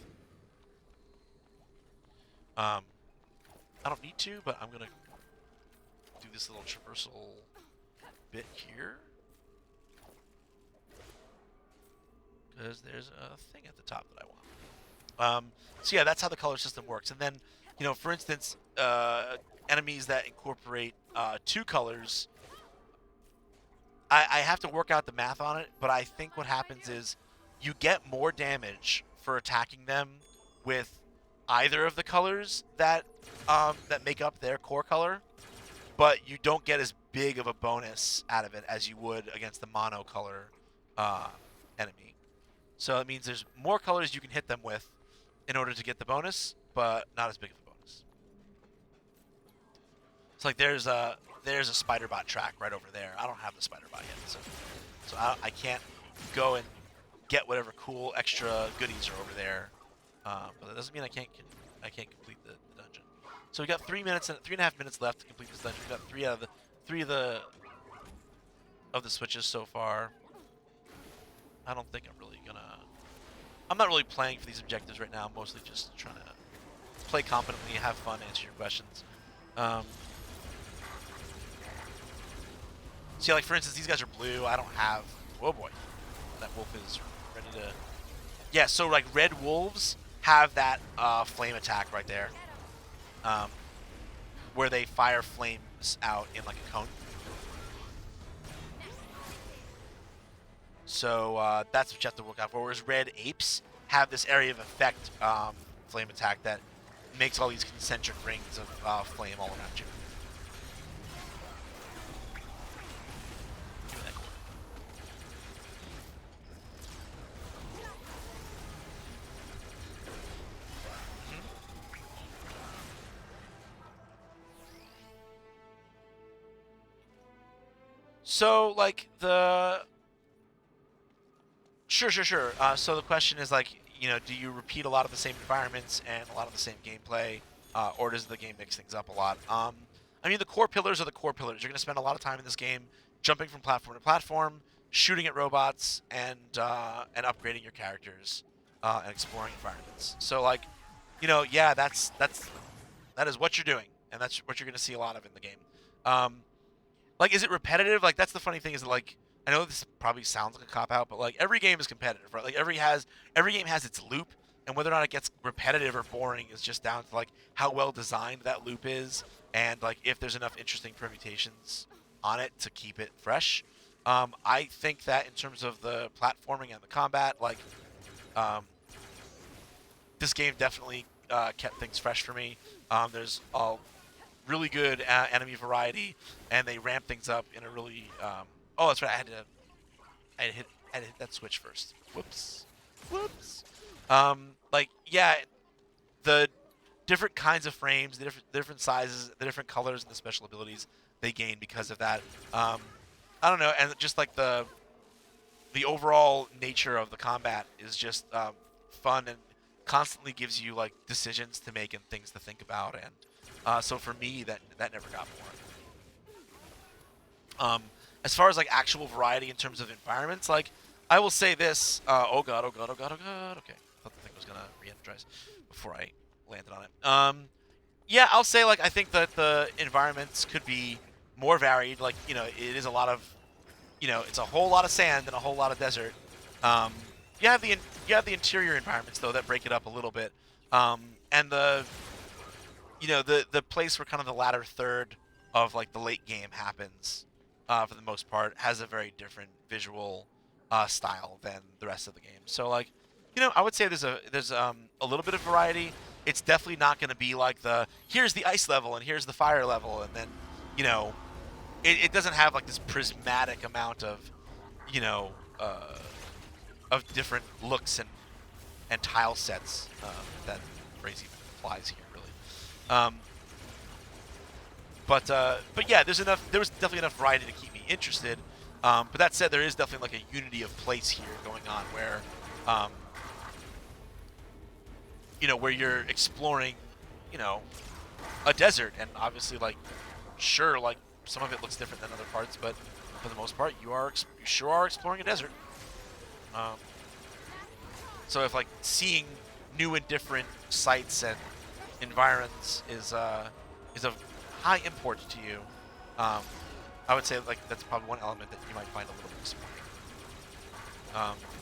I don't need to, but I'm gonna do this little traversal bit here because there's a thing at the top that I want. So yeah, that's how the color system works. And then, for instance, enemies that incorporate two colors, I have to work out the math on it, but I think what happens is you get more damage for attacking them with either of the colors that make up their core color, but you don't get as big of a bonus out of it as you would against the mono color enemy. So it means there's more colors you can hit them with in order to get the bonus, but not as big of a bonus. It's like there's a Spiderbot track right over there. I don't have the Spiderbot yet, so I can't go and get whatever cool extra goodies are over there. But that doesn't mean I can't complete the dungeon. So we got 3 minutes and 3.5 minutes left to complete this dungeon. We got three of the switches so far. I don't think I'm not really playing for these objectives right now. I'm mostly just trying to play competently, have fun, answer your questions. So yeah, like for instance, these guys are blue. I don't have. Oh boy, that wolf is Yeah, so like red wolves have that flame attack right there, where they fire flames out in like a cone. So that's what you have to look out for. Whereas red apes have this area of effect flame attack that makes all these concentric rings of flame all around you. Give me that core. So, like, Sure. So the question is, like, do you repeat a lot of the same environments and a lot of the same gameplay, or does the game mix things up a lot? I mean, the core pillars are the core pillars. You're going to spend a lot of time in this game jumping from platform to platform, shooting at robots, and upgrading your characters, and exploring environments. So, like, yeah, that is what you're doing, and that's what you're going to see a lot of in the game. Like, is it repetitive? Like, that's the funny thing is that, like, I know this probably sounds like a cop out, but like every game is competitive, right? Like every game has its loop, and whether or not it gets repetitive or boring is just down to like how well designed that loop is, and like if there's enough interesting permutations on it to keep it fresh. I think that in terms of the platforming and the combat, like this game definitely kept things fresh for me. There's a really good enemy variety, and they ramp things up in a really. Oh, that's right. I had hit that switch first. Whoops. Like, yeah, the different kinds of frames, the different sizes, the different colors, and the special abilities they gain because of that. I don't know, and just like the overall nature of the combat is just fun and constantly gives you like decisions to make and things to think about, and so for me that never got boring. As far as like actual variety in terms of environments, like I will say this. Oh god. Okay, I thought the thing was gonna re-energize before I landed on it. Yeah, I'll say like I think that the environments could be more varied. Like it is a lot of, it's a whole lot of sand and a whole lot of desert. You have the interior environments though that break it up a little bit, and the place where kind of the latter third of like the late game happens, for the most part, has a very different visual style than the rest of the game. So like, I would say there's a little bit of variety. It's definitely not going to be like here's the ice level and here's the fire level, and then it doesn't have like this prismatic amount of different looks and tile sets that phrase even applies here really. But yeah, there was definitely enough variety to keep me interested. But that said, there is definitely like a unity of place here going on where, where you're exploring, a desert, and obviously like, sure, like some of it looks different than other parts, but for the most part, you sure are exploring a desert. So if like seeing new and different sights and environments is of high import to you, I would say like that's probably one element that you might find a little bit disappointing.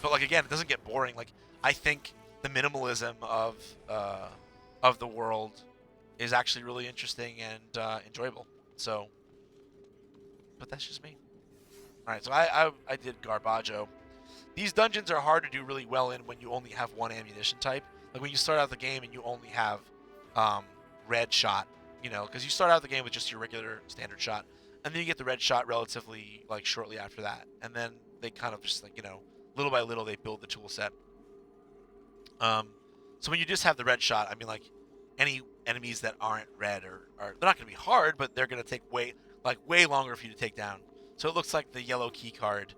But like again, it doesn't get boring. Like I think the minimalism of the world is actually really interesting and enjoyable. So, but that's just me. All right, so I did Garbaggio. These dungeons are hard to do really well in when you only have one ammunition type. Like when you start out the game and you only have red shot, because you start out the game with just your regular standard shot, and then you get the red shot relatively like shortly after that, and then they kind of just like little by little they build the tool set. So when you just have the red shot, I mean like any enemies that aren't red are they're not going to be hard, but they're going to take way longer for you to take down. So it looks like the yellow key card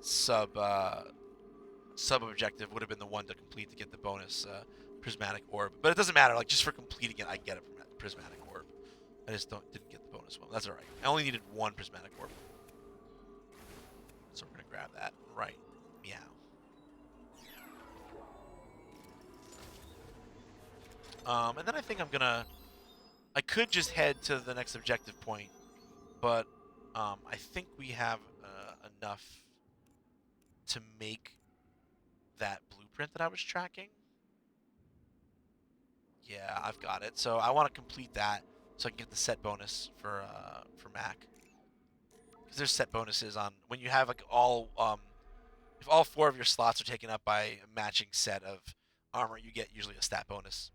sub objective would have been the one to complete to get the bonus prismatic orb, but it doesn't matter. Like just for completing it, I get a prismatic orb. I just didn't get the bonus one. That's all right. I only needed one prismatic orb, so we're gonna grab that right meow. And then I think I could just head to the next objective point, but I think we have enough to make that blueprint that I was tracking. Yeah, I've got it. So I want to complete that so I can get the set bonus for Mac. Because there's set bonuses on when you have like if all 4 of your slots are taken up by a matching set of armor, you get usually a stat bonus.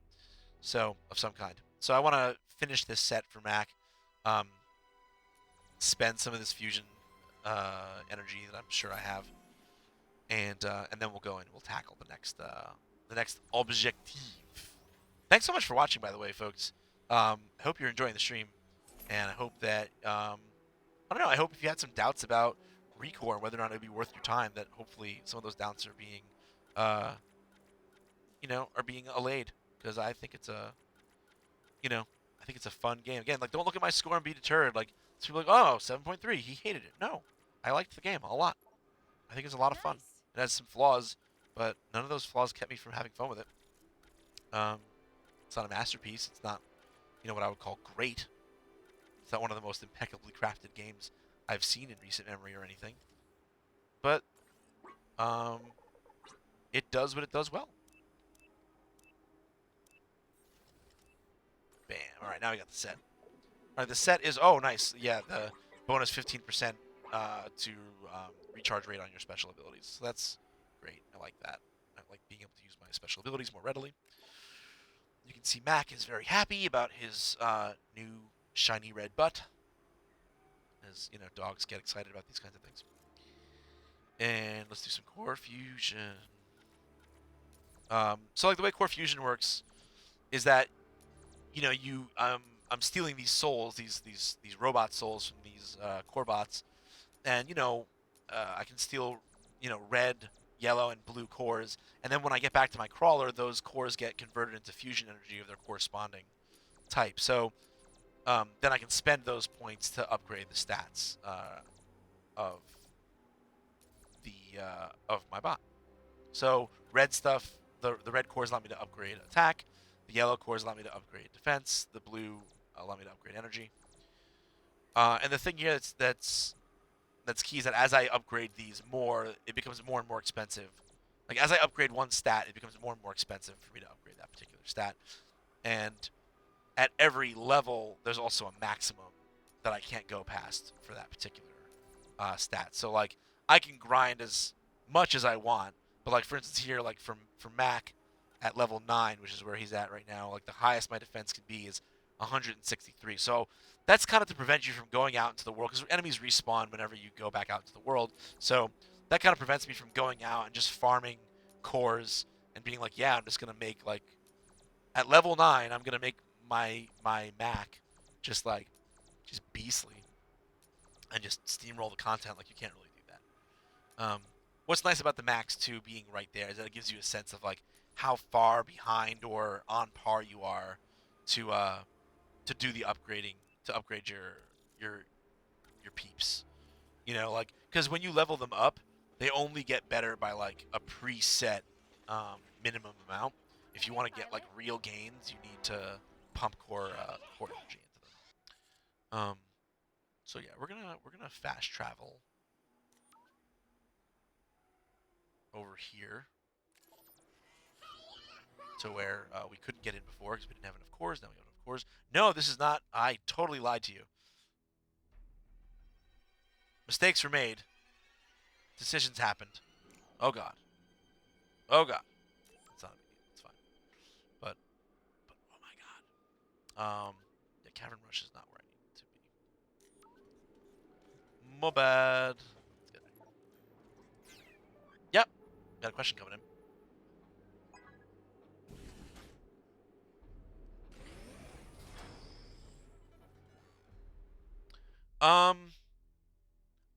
So of some kind. So I want to finish this set for Mac. Spend some of this fusion energy that I'm sure I have, and then we'll go and we'll tackle the next objective. Thanks so much for watching, by the way, folks. I hope you're enjoying the stream, and I hope that I don't know. I hope if you had some doubts about ReCore and whether or not it would be worth your time, that hopefully some of those doubts are being, are being allayed, because I think it's a, I think it's a fun game. Again, like, don't look at my score and be deterred. Like, so people are like, oh, 7.3, he hated it. No, I liked the game a lot. I think it's a lot of fun. It has some flaws, but none of those flaws kept me from having fun with it. It's not a masterpiece. It's not, what I would call great. It's not one of the most impeccably crafted games I've seen in recent memory or anything. But it does what it does well. Bam. All right, now we got the set. All right, the set is, oh, nice. Yeah, the bonus 15% to recharge rate on your special abilities. So that's great. I like that. I like being able to use my special abilities more readily. You can see Mac is very happy about his new shiny red butt. As, dogs get excited about these kinds of things. And let's do some core fusion. So, like, the way core fusion works is that, I'm stealing these souls, these robot souls from these core bots, and I can steal red, yellow, and blue cores, and then when I get back to my crawler, those cores get converted into fusion energy of their corresponding type. So then I can spend those points to upgrade the stats of my bot. So red stuff, the red cores allow me to upgrade attack. The yellow cores allow me to upgrade defense. The blue allow me to upgrade energy. And the thing here that's key is that as I upgrade these more, it becomes more and more expensive. Like, as I upgrade one stat, it becomes more and more expensive for me to upgrade that particular stat. And at every level, there's also a maximum that I can't go past for that particular stat. So, like, I can grind as much as I want, but, like, for instance here, like, from Mac at level 9, which is where he's at right now, like, the highest my defense can be is 163. So that's kind of to prevent you from going out into the world, because enemies respawn whenever you go back out into the world. So that kind of prevents me from going out and just farming cores and being like, yeah, I'm just going to make, like, at level 9, I'm going to make my Mac just beastly and just steamroll the content. Like, you can't really do that. What's nice about the Macs, too, being right there is that it gives you a sense of, like, how far behind or on par you are to do the upgrading, to upgrade your peeps. Like, because when you level them up, they only get better by, like, a preset minimum amount. If you want to get, like, real gains, you need to pump core energy into them. So yeah, we're gonna fast travel over here to where we couldn't get in before because we didn't have enough cores. Now we have enough cores. No, this is not. I totally lied to you. Mistakes were made. Decisions happened. Oh god. Oh god. It's not a big deal. It's fine. But oh my god. The Cavern Rush is not where I need it to be. My bad. Let's get it. Yep. Got a question coming in.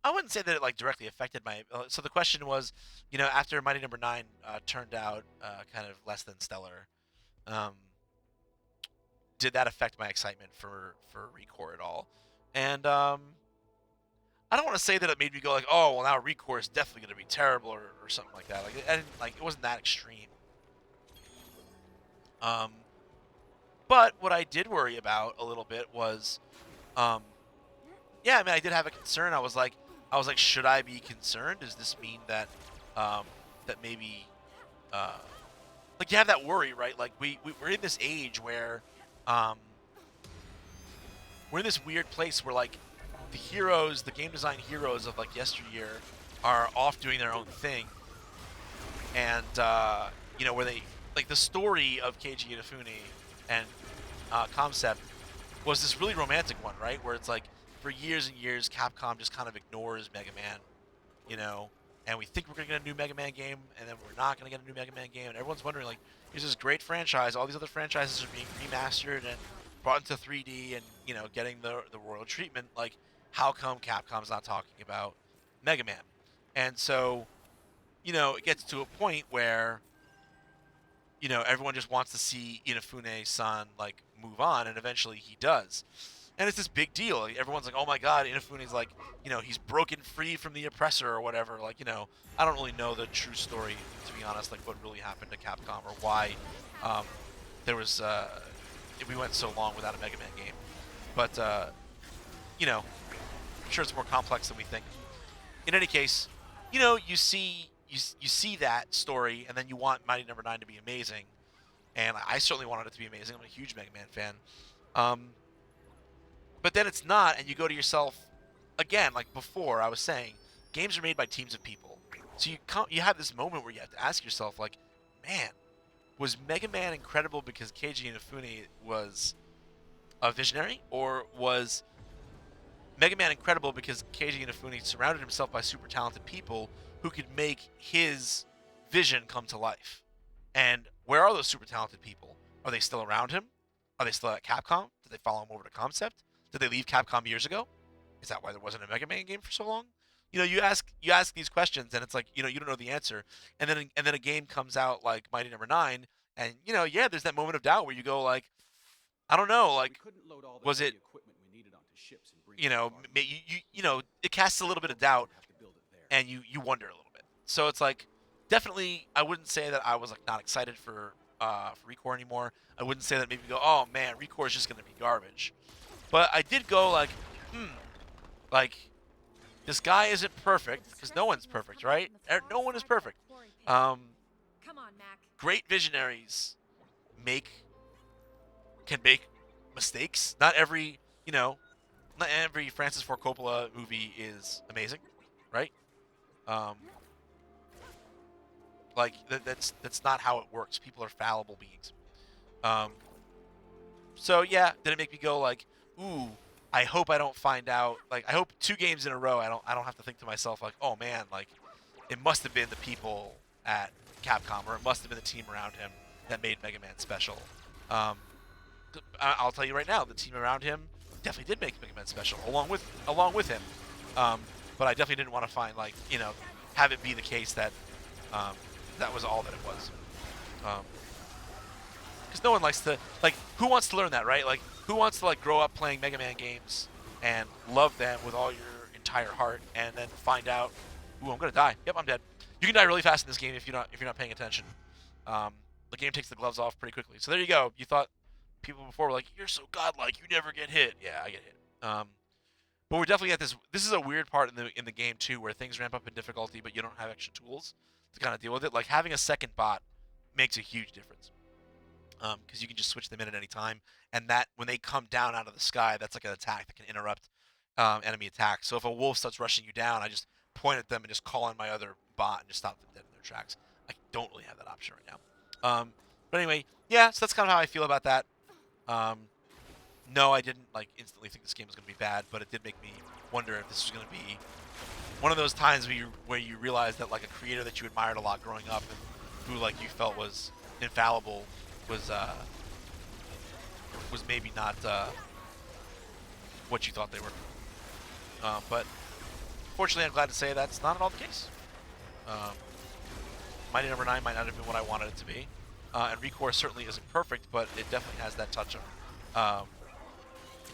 I wouldn't say that it, like, directly affected my. So the question was, after Mighty Number 9 turned out kind of less than stellar, did that affect my excitement for ReCore at all? And I don't want to say that it made me go like, oh, well, now ReCore is definitely going to be terrible or something like that. Like, it wasn't that extreme. But what I did worry about a little bit was, yeah, I mean, I did have a concern. I was like, should I be concerned? Does this mean that that maybe like you have that worry, right? Like we're in this age where we're in this weird place where like the heroes, the game design heroes of like yesteryear, are off doing their own thing, and you know, where they like the story of Keiji Inafune and Concept was this really romantic one, right? Where it's like for years and years, Capcom just kind of ignores Mega Man, you know, and we think we're gonna get a new Mega Man game, and then we're not gonna get a new Mega Man game, and everyone's wondering like, here's this great franchise, all these other franchises are being remastered and brought into 3D, and you know, getting the royal treatment. Like, how come Capcom's not talking about Mega Man? And so, you know, it gets to a point where, you know, everyone just wants to see Inafune-san like move on, and eventually he does. And it's this big deal. Like, everyone's like, "Oh my God, Inafune's like, you know, he's broken free from the oppressor or whatever." Like, you know, I don't really know the true story, to be honest, like what really happened to Capcom or why there was we went so long without a Mega Man game. But you know, I'm sure it's more complex than we think. In any case, you know, you see that story, and then you want Mighty Number 9 to be amazing, and I certainly wanted it to be amazing. I'm a huge Mega Man fan. But then it's not, and you go to yourself, again, like before I was saying, games are made by teams of people. So you have this moment where you have to ask yourself, like, man, was Mega Man incredible because Keiji Inafune was a visionary, or was Mega Man incredible because Keiji Inafune surrounded himself by super talented people who could make his vision come to life? And where are those super talented people? Are they still around him? Are they still at Capcom? Did they follow him over to Concept? Did they leave Capcom years ago? Is that why there wasn't a Mega Man game for so long? You know, you ask these questions, and it's like, you know, you don't know the answer. And then a game comes out like Mighty Number 9, and you know, yeah, there's that moment of doubt where you go like, I don't know, like, was it, you know, you know, it casts a little bit of doubt, and you wonder a little bit. So it's like, definitely, I wouldn't say that I was like not excited for ReCore anymore. I wouldn't say that maybe go, oh man, ReCore is just gonna be garbage. But I did go like, like, this guy isn't perfect, because no one's perfect, right? No one is perfect. Come on, Mac. Great visionaries can make mistakes. Not every, you know, not every Francis Ford Coppola movie is amazing, right? Like that's not how it works. People are fallible beings. So yeah, did it make me go like, ooh, I hope I don't find out. Like, I hope 2 games in a row I don't have to think to myself like, oh man, like it must have been the people at Capcom, or it must have been the team around him that made Mega Man special. I'll tell you right now, the team around him definitely did make Mega Man special, along with him. But I definitely didn't want to find, like, you know, have it be the case that that was all that it was. Because no one likes to, like, who wants to learn that, right? Like, who wants to like grow up playing Mega Man games and love them with all your entire heart, and then find out, ooh, I'm gonna die. Yep, I'm dead. You can die really fast in this game if you're not paying attention. The game takes the gloves off pretty quickly. So there you go. You thought people before were like, you're so godlike, you never get hit. Yeah, I get hit. But we're definitely at this. This is a weird part in the game too, where things ramp up in difficulty, but you don't have extra tools to kind of deal with it. Like, having a second bot makes a huge difference, because you can just switch them in at any time, and that when they come down out of the sky, that's like an attack that can interrupt enemy attacks. So if a wolf starts rushing you down, I just point at them and just call on my other bot and just stop them dead in their tracks. I don't really have that option right now. But anyway, yeah, so that's kind of how I feel about that. No, I didn't like instantly think this game was going to be bad, but it did make me wonder if this was going to be one of those times where you realize that like a creator that you admired a lot growing up, and who like you felt was infallible, was maybe not what you thought they were. But fortunately, I'm glad to say that's not at all the case. Mighty Number 9 might not have been what I wanted it to be, and ReCore certainly isn't perfect, but it definitely has that touch of.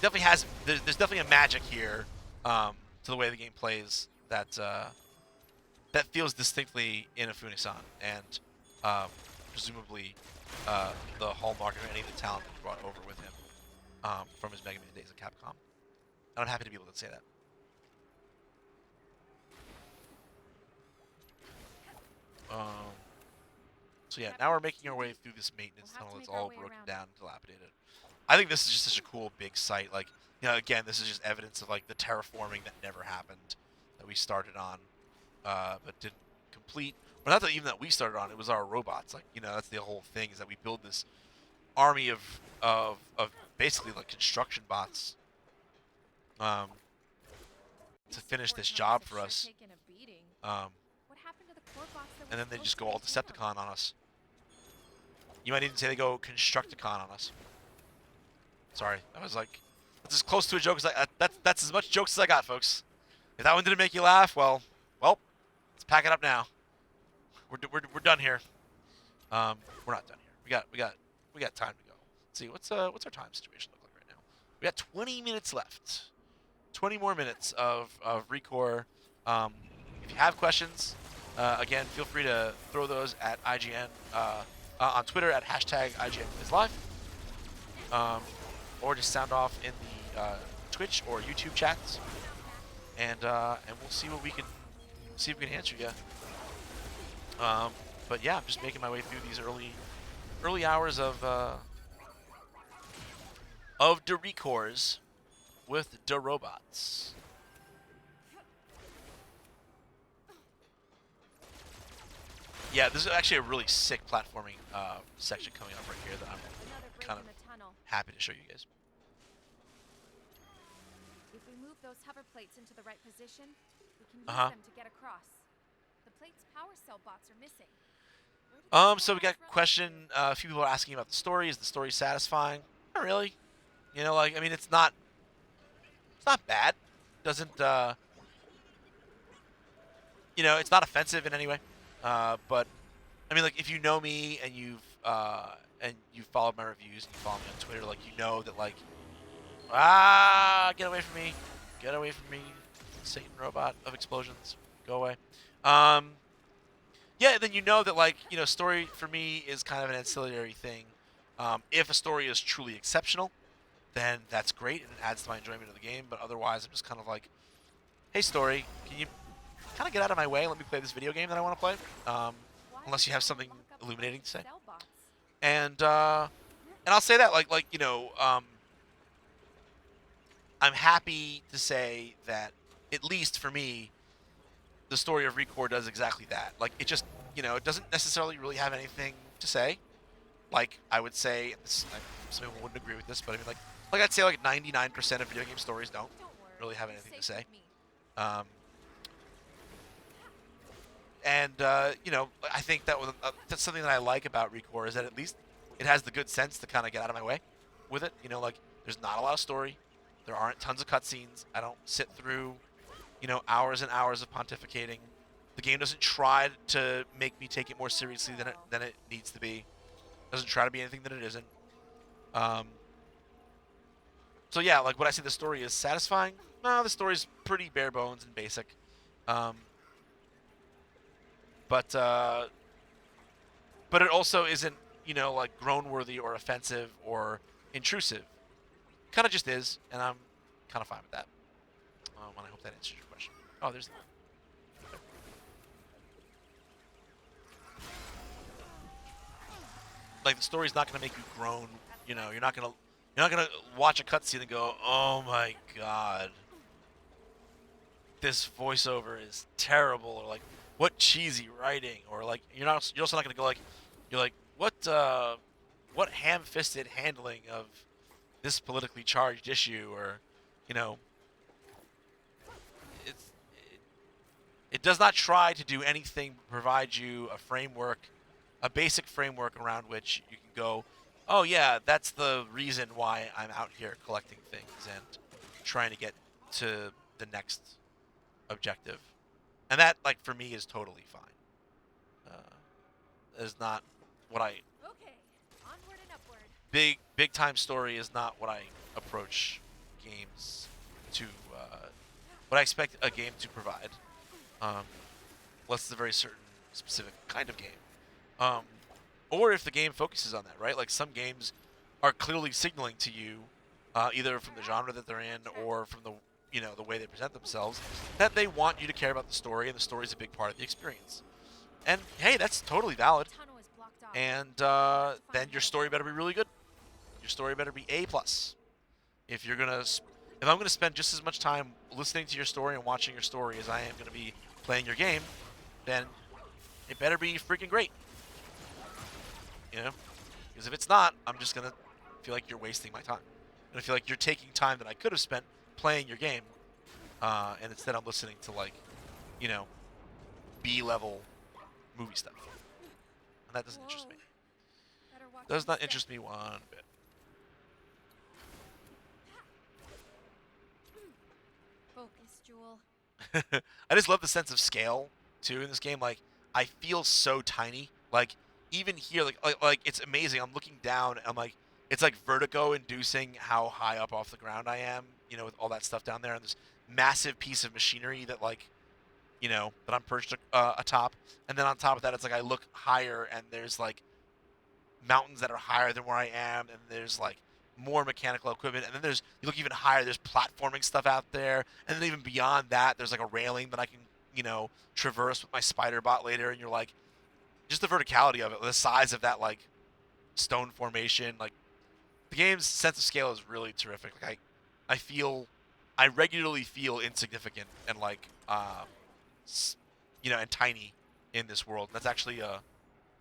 Definitely has. There's definitely a magic here to the way the game plays that that feels distinctly Inafune-san, and presumably the hallmark of any of the talent that he brought over with him from his Mega Man days at Capcom. And I'm happy to be able to say that. So yeah, now we're making our way through this maintenance tunnel that's all broken down and dilapidated. I think this is just such a cool big site. Like, you know, again, this is just evidence of like the terraforming that never happened, that we started on, but didn't complete. Or not that even that we started on, it was our robots. Like, you know, that's the whole thing, is that we build this army of basically like construction bots to finish this job for us. And then they just go all Decepticon on us. You might even say they go Constructicon on us. Sorry, I was like, that's as close to a joke as that's as much jokes as I got, folks. If that one didn't make you laugh, well, let's pack it up now. We're done here. We're not done here. We got time to go. Let's see, what's our time situation look like right now? We got 20 minutes left. 20 more minutes of ReCore. If you have questions, again, feel free to throw those at IGN on Twitter at #IGNIsLive, or just sound off in the Twitch or YouTube chats, and we'll see what we can if we can answer you. But yeah, I'm just making my way through these early hours of the ReCores with the robots. Yeah, this is actually a really sick platforming section coming up right here that I'm kind of happy to show you guys. If we move those hover plates into the right position, we can use them to get across. The plate's power cell bots are missing. So we got a question. A few people are asking about the story. Is the story satisfying? Not really. You know, like, I mean, it's not bad. Doesn't you know, it's not offensive in any way. But I mean, like, if you know me and you've followed my reviews and you follow me on Twitter, like, you know that, like, get away from me, Satan robot of explosions, go away. Yeah, then you know that, like, you know, story for me is kind of an ancillary thing. If a story is truly exceptional, then that's great and it adds to my enjoyment of the game. But otherwise, I'm just kind of like, hey, story, can you kind of get out of my way and let me play this video game that I want to play? Unless you have something illuminating to say. And I'll say that, like you know, I'm happy to say that, at least for me, the story of ReCore does exactly that. Like, it just, you know, it doesn't necessarily really have anything to say. Like, I would say, some people wouldn't agree with this, but I mean, like I'd say, like, 99% of video game stories don't really have anything to say. You know, I think that that's something that I like about ReCore, is that at least it has the good sense to kind of get out of my way with it. You know, like, there's not a lot of story. There aren't tons of cutscenes. I don't sit through, you know, hours and hours of pontificating. The game doesn't try to make me take it more seriously than it needs to be. It doesn't try to be anything that it isn't. So yeah, like, would I say the story is satisfying? No, the story's pretty bare bones and basic. But it also isn't, you know, like, groan-worthy or offensive or intrusive. Kind of just is, and I'm kind of fine with that. And I hope that answers your question. Oh, there's... Like, the story's not going to make you groan. You know, you're not gonna watch a cutscene and go, "Oh my god, this voiceover is terrible," or like, "What cheesy writing," or like, you're also not gonna go like, you're like, "What ham-fisted handling of this politically charged issue," or, you know, it does not try to do anything to provide you a framework, a basic framework around which you can go, "Oh yeah, that's the reason why I'm out here collecting things and trying to get to the next objective." And that, like, for me, is totally fine. Is not what I... Okay, onward and upward. Big time story is not what I approach games to, what I expect a game to provide. Unless it's a very certain specific kind of game. Or if the game focuses on that, right? Like, some games are clearly signaling to you, either from the genre that they're in or from the, you know, the way they present themselves, that they want you to care about the story, and the story is a big part of the experience. And hey, that's totally valid. The tunnel is blocked off. And Find then your another story way. better be really good. Your story better be A+. If I'm gonna spend just as much time listening to your story and watching your story as I am gonna be playing your game, then it better be freaking great. You know? Because if it's not, I'm just gonna feel like you're wasting my time. And I feel like you're taking time that I could have spent playing your game, and instead I'm listening to like, you know, B-level movie stuff. And that doesn't interest me. Better watch Does your not step. interest me one bit. Focus, Jewel. I just love the sense of scale too in this game. Like I feel so tiny. Like even here, like it's amazing. I'm looking down. And I'm like, it's like vertigo-inducing how high up off the ground I am. You know, with all that stuff down there, and this massive piece of machinery that like, you know, that I'm perched atop. And then on top of that, it's like I look higher, and there's like mountains that are higher than where I am, and there's like more mechanical equipment, and then there's you look even higher, there's platforming stuff out there, and then even beyond that, there's like a railing that I can, you know, traverse with my Spiderbot later, and you're like, just the verticality of it, the size of that like stone formation, like the game's sense of scale is really terrific. Like I regularly feel insignificant and like you know, and tiny in this world. That's actually an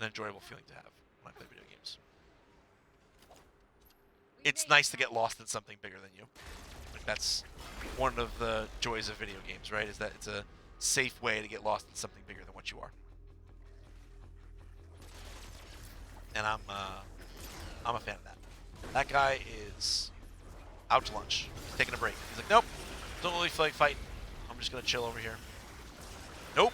enjoyable feeling to have when I play video games. It's nice to get lost in something bigger than you. Like that's one of the joys of video games, right? Is that it's a safe way to get lost in something bigger than what you are. And I'm a fan of that. That guy is out to lunch. He's taking a break. He's like, nope, don't really feel like fighting. I'm just gonna chill over here. Nope.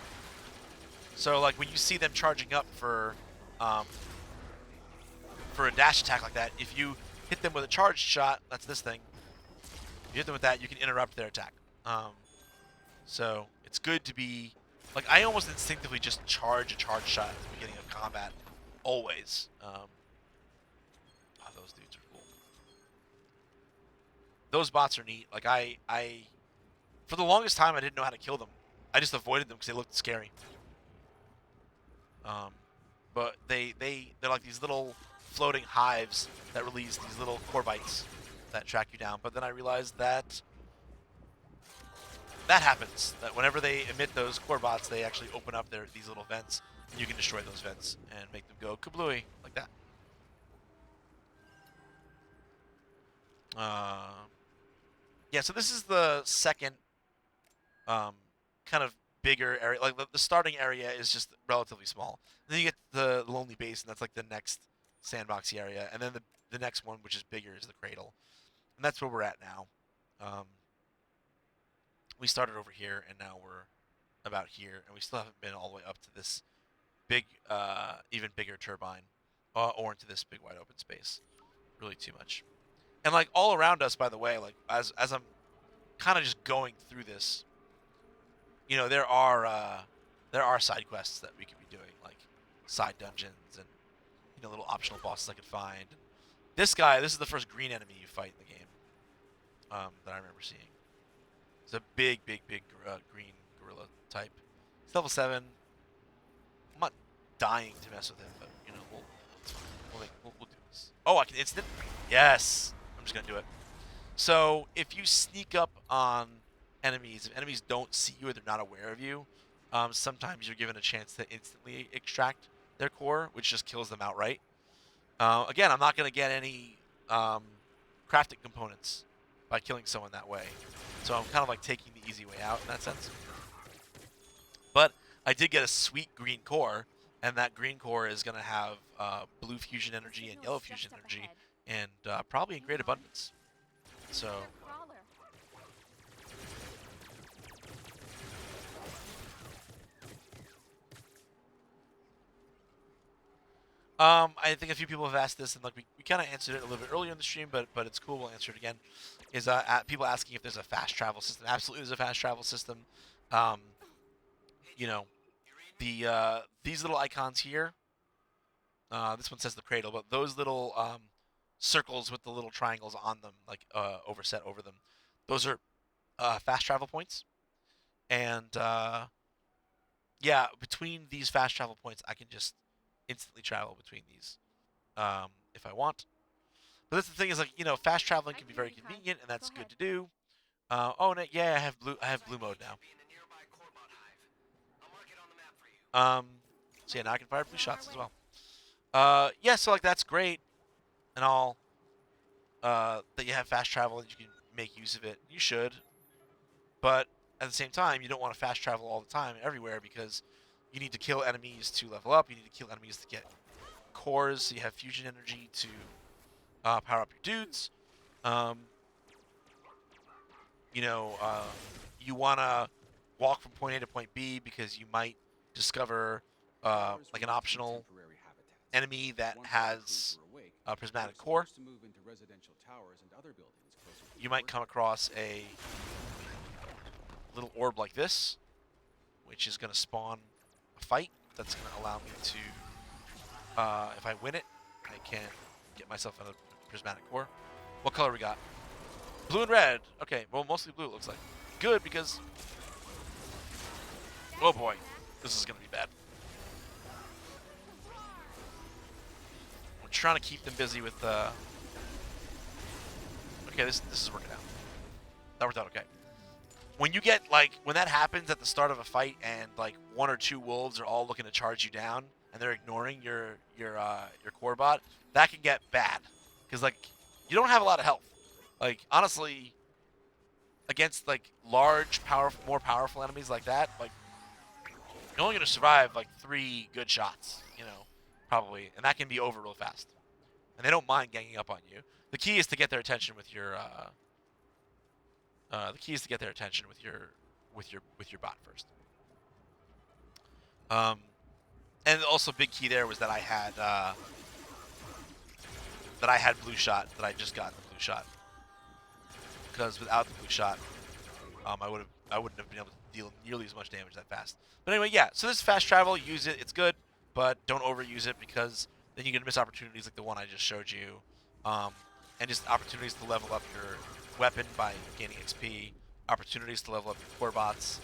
So like when you see them charging up for a dash attack like that, if you hit them with a charged shot, that's this thing. If you hit them with that, you can interrupt their attack. So it's good to be like I almost instinctively just charge a charge shot at the beginning of combat, always. Those dudes are cool. Those bots are neat. Like I for the longest time I didn't know how to kill them. I just avoided them because they looked scary. But they're like these little floating hives that release these little core bites that track you down. But then I realized that happens. That whenever they emit those core bots, they actually open up these little vents, and you can destroy those vents and make them go kablooey like that. Yeah, so this is the second kind of bigger area. Like the starting area is just relatively small. And then you get the Lonely Basin, that's like the next sandboxy area, and then the next one, which is bigger, is the Cradle, and that's where we're at now. We started over here, and now we're about here, and we still haven't been all the way up to this big, even bigger turbine, or into this big wide open space. Really too much. And like all around us, by the way, like as I'm kind of just going through this, you know, there are side quests that we could be doing, like side dungeons and, you know, little optional bosses I could find. This guy, this is the first green enemy you fight in the game that I remember seeing. It's a big green gorilla type. It's level 7. I'm not dying to mess with him, but you know, we'll do this. Oh, I can instant. Yes, I'm just gonna do it. So if you sneak up on enemies, if enemies don't see you or they're not aware of you, sometimes you're given a chance to instantly extract their core, which just kills them outright. Again, I'm not going to get any crafting components by killing someone that way. So I'm kind of like taking the easy way out in that sense. But I did get a sweet green core, and that green core is going to have blue fusion energy and yellow fusion energy, and probably in great abundance. So I think a few people have asked this, and like we kind of answered it a little bit earlier in the stream, but it's cool. We'll answer it again. Is people asking if there's a fast travel system? Absolutely, there's a fast travel system. You know, these little icons here. This one says the cradle, but those little circles with the little triangles on them, like overset over them, those are fast travel points. And yeah, between these fast travel points, I can just instantly travel between these if I want. But that's the thing is, like, fast traveling can be very convenient, and that's good to do. Oh, no, yeah, I have blue mode now. So yeah, now I can fire blue shots as well. Yeah, so like that's great and all. That you have fast travel and you can make use of it. You should, but at the same time, you don't want to fast travel all the time everywhere because you need to kill enemies to level up. You need to kill enemies to get cores, so you have fusion energy to power up your dudes. Um, you know, uh, you want to walk from point A to point B because you might discover like an optional enemy that has a prismatic core. You might come across a little orb like this, which is going to spawn a fight. That's going to allow me to, if I win it, I can get myself another prismatic core. What color we got? Blue and red. Okay, well, mostly blue, it looks like. Good, because... Oh, boy. This is going to be bad. We're trying to keep them busy with... Okay, this is working out. That worked out okay. When you get, like... When that happens at the start of a fight and, like, 1 or 2 wolves are all looking to charge you down and they're ignoring your core bot, that can get bad. Because, like, you don't have a lot of health. Like, honestly... Against like large, more powerful enemies like that, like you're only gonna survive like 3 good shots, probably, and that can be over real fast. And they don't mind ganging up on you. The key is to get their attention with your. The key is to get their attention with your bot first. And also big key there was that I had blue shot, that I just got the blue shot. Because without the blue shot, I wouldn't have been able to deal nearly as much damage that fast. But anyway, yeah. So this is fast travel. Use it. It's good, but don't overuse it because then you're gonna miss opportunities like the one I just showed you, and just opportunities to level up your weapon by gaining XP, opportunities to level up your core bots,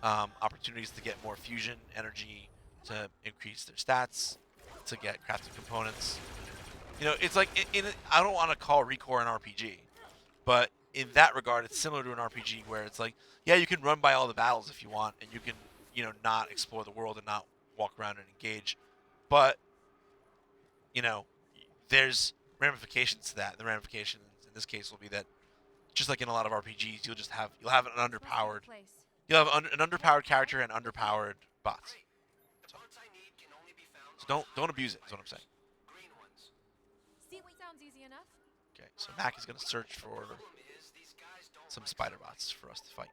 opportunities to get more fusion energy to increase their stats, to get crafted components. It's like I don't want to call ReCore an RPG, but in that regard, it's similar to an RPG where it's like, yeah, you can run by all the battles if you want, and you can, not explore the world and not walk around and engage. But, there's ramifications to that. The ramifications in this case will be that, just like in a lot of RPGs, you'll have an underpowered character and underpowered bots. So don't abuse it. Is what I'm saying. Sounds easy enough. Okay, so Mac is gonna search for some Spiderbots for us to fight.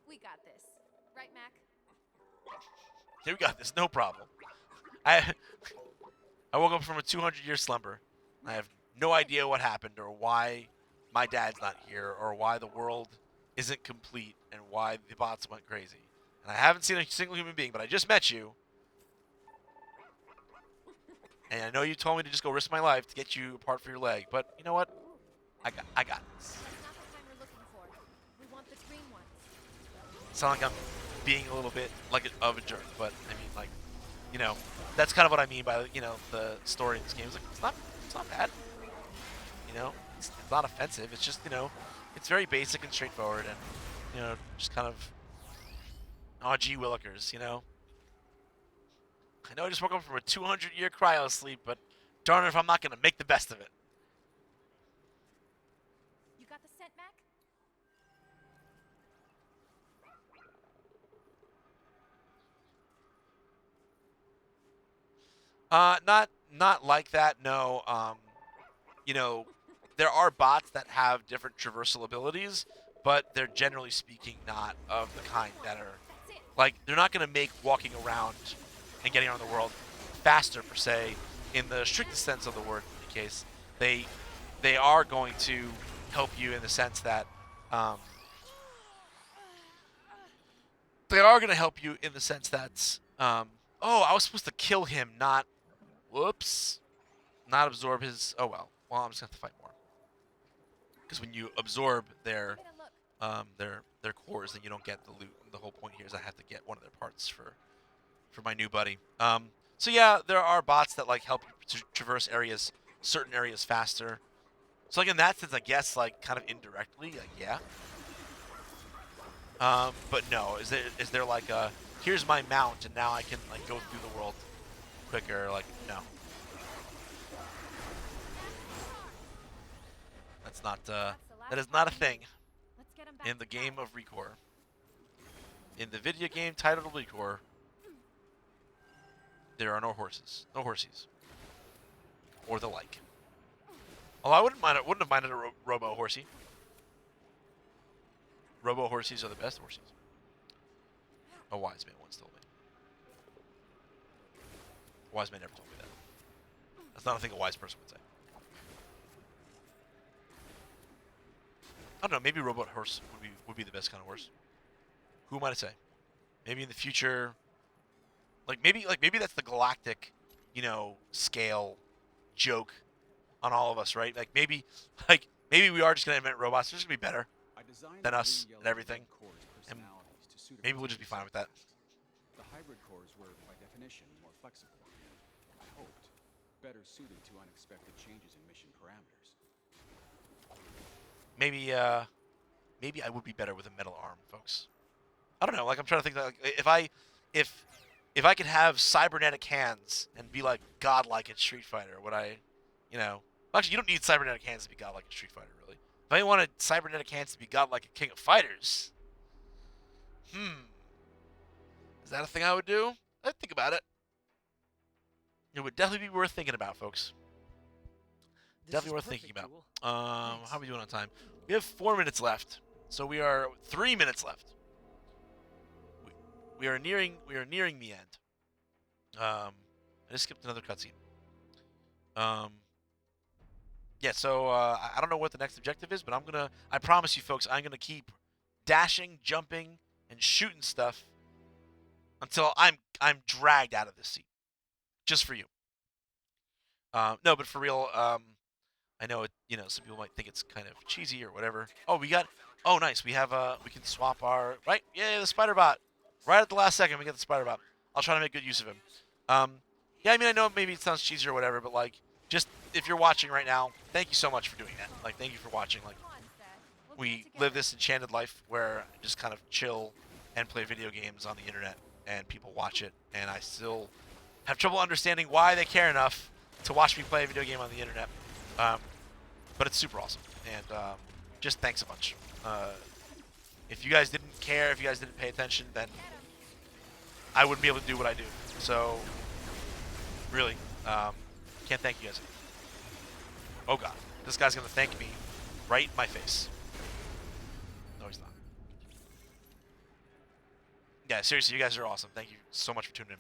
We got this. Right, Mac? Here we got this, no problem. I woke up from a 200-year slumber. I have no idea what happened or why my dad's not here or why the world isn't complete and why the bots went crazy. And I haven't seen a single human being, but I just met you. And I know you told me to just go risk my life to get you a part for your leg, but you know what? I got this. That's not the kind we're looking for. We want the green ones. Sound like I'm being a little bit of a jerk, but I mean, like, that's kind of what I mean by the story in this game. It's like it's not bad. It's not offensive. It's just it's very basic and straightforward, and just kind of gee willikers, I know I just woke up from a 200-year cryo sleep, but darn it if I'm not gonna make the best of it. You got the scent, Mac? Not like that. No. There are bots that have different traversal abilities, but they're generally speaking not of the kind that are like they're not gonna make walking around and getting around the world faster per se in the strictest sense of the word. In the case, they are going to help you in the sense that they are going to help you in the sense that oh, I was supposed to kill him, not whoops, not absorb his. Oh well, I'm just gonna have to fight more because when you absorb their their cores, then you don't get the loot. The whole point here is I have to get one of their parts for my new buddy. So yeah, there are bots that like help you traverse areas, certain areas faster. So like in that sense, I guess like kind of indirectly, like yeah. But no, is there like a here's my mount and now I can like go through the world quicker? Like no, that's not that is not a thing Let's get 'em back in the to game town. of ReCore. In the video game titled ReCore, there are no horses, no horsies, or the like. Although I wouldn't have minded a robo horsey. Robo horsies are the best horsies. A wise man once told me. A wise man never told me that. That's not a thing a wise person would say. I don't know. Maybe robot horse would be the best kind of horse. Who am I to say? Maybe in the future, maybe that's the galactic, scale joke on all of us, right? Maybe we are just gonna invent robots. They're just gonna be better than us and everything, and maybe we'll just be fine with that. The hybrid cores were, by definition, more flexible. I hoped, better suited to unexpected changes in mission parameters. Maybe I would be better with a metal arm, folks. I don't know. I'm trying to think that if I could have cybernetic hands and be like godlike at Street Fighter, would I, Actually, you don't need cybernetic hands to be godlike at Street Fighter, really. If I wanted cybernetic hands to be godlike at King of Fighters, is that a thing I would do? I'd think about it. It would definitely be worth thinking about, folks. Definitely worth thinking about. How are we doing on time? We have 4 minutes left, so we are 3 minutes left. We are nearing the end. I just skipped another cutscene. Yeah, so I don't know what the next objective is, but I promise you folks, I'm gonna keep dashing, jumping, and shooting stuff until I'm dragged out of this seat. Just for you. No, but for real, I know it, some people might think it's kind of cheesy or whatever. Oh, nice. We have we can swap our right. Yeah, the Spiderbot. Right at the last second, we get the Spiderbot. I'll try to make good use of him. Yeah, I mean, I know maybe it sounds cheesy or whatever, but just if you're watching right now, thank you so much for doing that. Thank you for watching. We live this enchanted life where I just kind of chill and play video games on the internet, and people watch it, and I still have trouble understanding why they care enough to watch me play a video game on the internet. But it's super awesome, and just thanks a bunch. If you guys didn't care, if you guys didn't pay attention, then I wouldn't be able to do what I do. So, really, can't thank you guys enough. Oh god, this guy's gonna thank me right in my face. No, he's not. Yeah, seriously, you guys are awesome. Thank you so much for tuning in.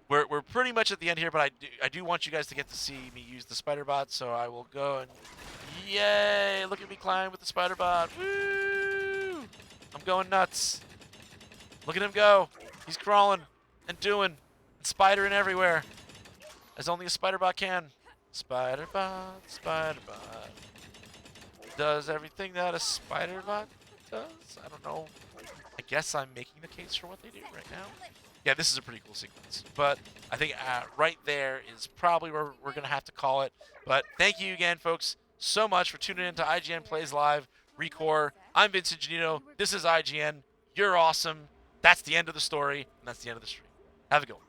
We're pretty much at the end here, but I do want you guys to get to see me use the Spiderbot, so I will go and yay! Look at me climb with the Spiderbot. Woo! I'm going nuts. Look at him go. He's crawling and doing and spidering everywhere, as only a Spiderbot can. Spiderbot, Spiderbot does everything that a Spiderbot does. I don't know. I guess I'm making the case for what they do right now. Yeah, this is a pretty cool sequence, but I think right there is probably where we're going to have to call it. But thank you again, folks, so much for tuning in to IGN Plays Live, ReCore. I'm Vincent Janino. This is IGN. You're awesome. That's the end of the story, and that's the end of the stream. Have a good one.